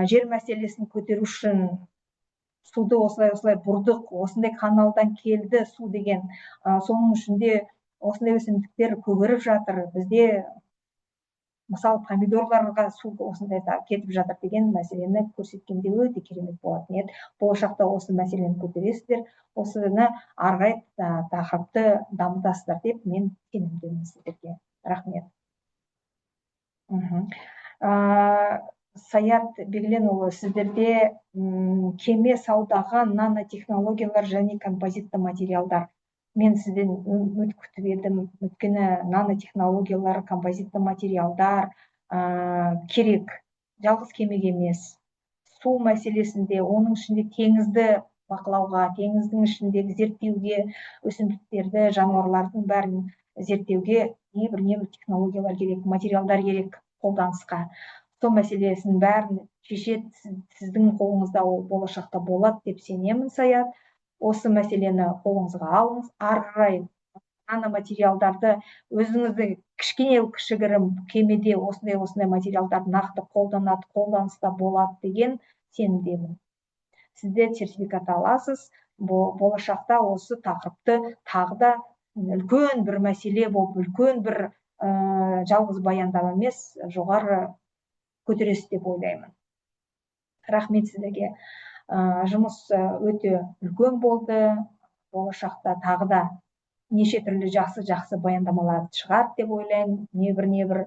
жер мәселесін көтеру үшін суды осылай бұрдық, осындай каналдан келді су деген, соның ішінде осындай өсімдіктер көгеріп жатыр. Бізде, мысалы, помидорларға су осындай кетіп жатыр деген мәселені көрсеткенде өте керемет болатын еді. Болашақта осы мәселені көтересіздер, осыны ары қарай тақырыпты дамытасыздар деп мен сенімдемін сіздерге. Рахмет. Саят Бегленұлы, сіздерде кеме саудаған нанотехнологиялар және композитті материалдар. Мен сізден үміт күтіп едім. Өйткені нанотехнологиялар, композитті материалдар керек. Жалғыз кемеге емес. Су мәселесінде, оның ішінде теңізді бақылауға, теңіздің ішіндегі зерттеуге, өсімдіктерді, жануарлардың бәрін зерттеуге небір технологиялар керек, материалдар керек қолданысқа. Сол мәселесін бәрін шешеді, сіздің қолыңызда ол болашақта болады деп сенемін, Саят. Осы мәселені қолыңызға алыңыз, ары қарай наноматериалдарды өзіңізді кішігірім кемеде осындай материалдар нақты қолданыста болады деген сенімдемін. Сіздер сертификат аласыз, болашақта осы тақырыпты тағы да үлкен бір мәселе болып, үлкен бір жалғыз баяндама емес, жоғары көтересіз деп ойлаймын. Рахмет сіздерге. Жұмыс өте үлкен болды. Болашақта тағы да неше түрлі жақсы баяндамалар шығады деп ойлаймын. Небір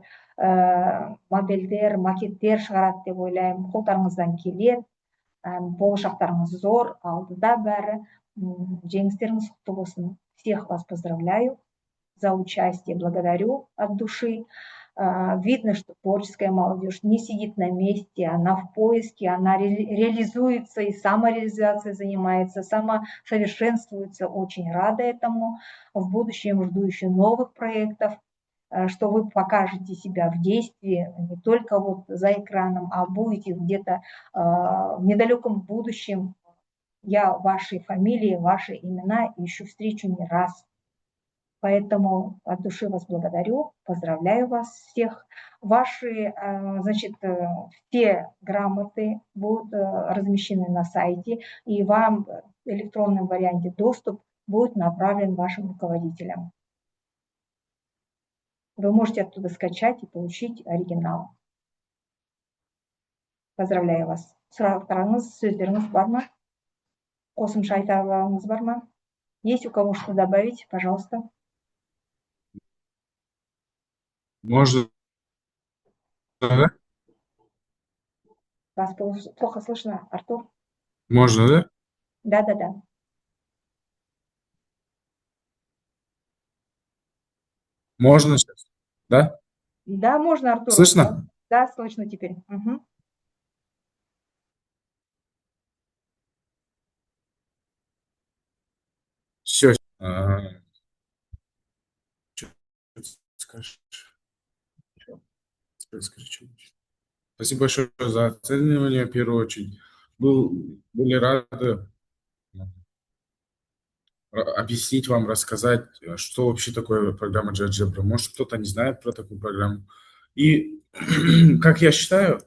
модельдер, макеттер шығарады деп ойлаймын. Қолдарыңыздан келеді. Болашақтарыңыз зор, алдыда бәрі. Жеңістеріңіз құтты болсын. Всех вас поздравляю за участие, благодарю от души. Видно, что творческая молодежь не сидит на месте, она в поиске, она реализуется и самореализацией занимается, самосовершенствуется. Очень рада этому. В будущем жду еще новых проектов, что вы покажете себя в действии, не только вот за экраном, а будете где-то в недалеком будущем Я ваши фамилии, ваши имена ищу встречу не раз. Поэтому от души вас благодарю, поздравляю вас всех. Ваши, значит, все грамоты будут размещены на сайте, и вам в электронном варианте доступ будет направлен вашим руководителям. Вы можете оттуда скачать и получить оригинал. Поздравляю вас. Сұрақтарыңыз, сөздеріңіз бар ма? Қосымша айтарыңыз бар ма? Есть у кого что добавить, пожалуйста. Можно, да? Вас плохо слышно, Артур? Можно, да? Да. Можно сейчас, да? Да, можно, Артур. Слышно? Да, слышно теперь. Угу. Все. Скажешь? Спасибо большое за оценивание, в первую очередь. Были рады объяснить вам, рассказать, что вообще такое программа GeoGebra. Может, кто-то не знает про такую программу. И, как я считаю,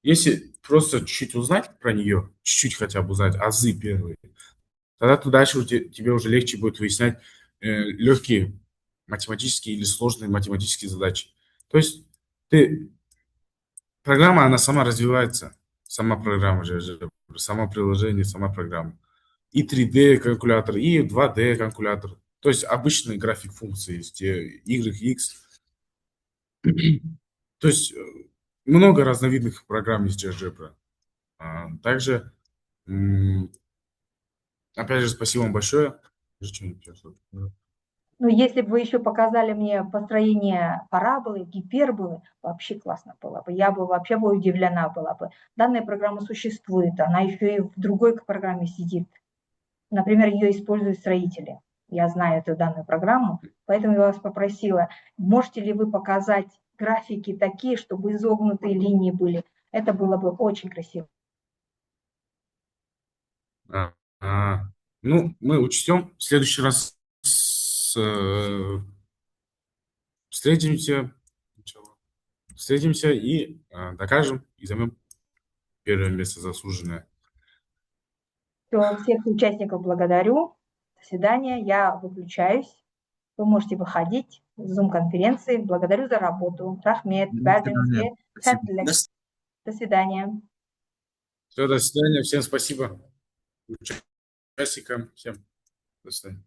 если просто чуть-чуть узнать про нее, чуть-чуть хотя бы узнать, азы первые, тогда дальше тебе уже легче будет выяснять легкие математические или сложные математические задачи. То есть программа, она сама развивается, сама программа GeoGebra, само приложение, сама программа. И 3D калькулятор, и 2D калькулятор. То есть обычный график функции есть, Y, X. То есть много разновидных программ есть GeoGebra. Также, опять же, спасибо вам большое. Ну, если бы вы еще показали мне построение параболы, гиперболы, вообще классно было бы. Я бы вообще удивлена была бы. Данная программа существует, она еще и в другой программе сидит. Например, ее используют строители. Я знаю эту данную программу, поэтому я вас попросила, можете ли вы показать графики такие, чтобы изогнутые линии были? Это было бы очень красиво. Ну, мы учтем. В следующий раз встретимся и докажем, и займем первое место заслуженное. Все, всех участников благодарю. До свидания. Я выключаюсь. Вы можете выходить в Zoom-конференции. Благодарю за работу. Рахмет. До свидания. Все, до свидания. Всем спасибо. Участникам. Всем до свидания.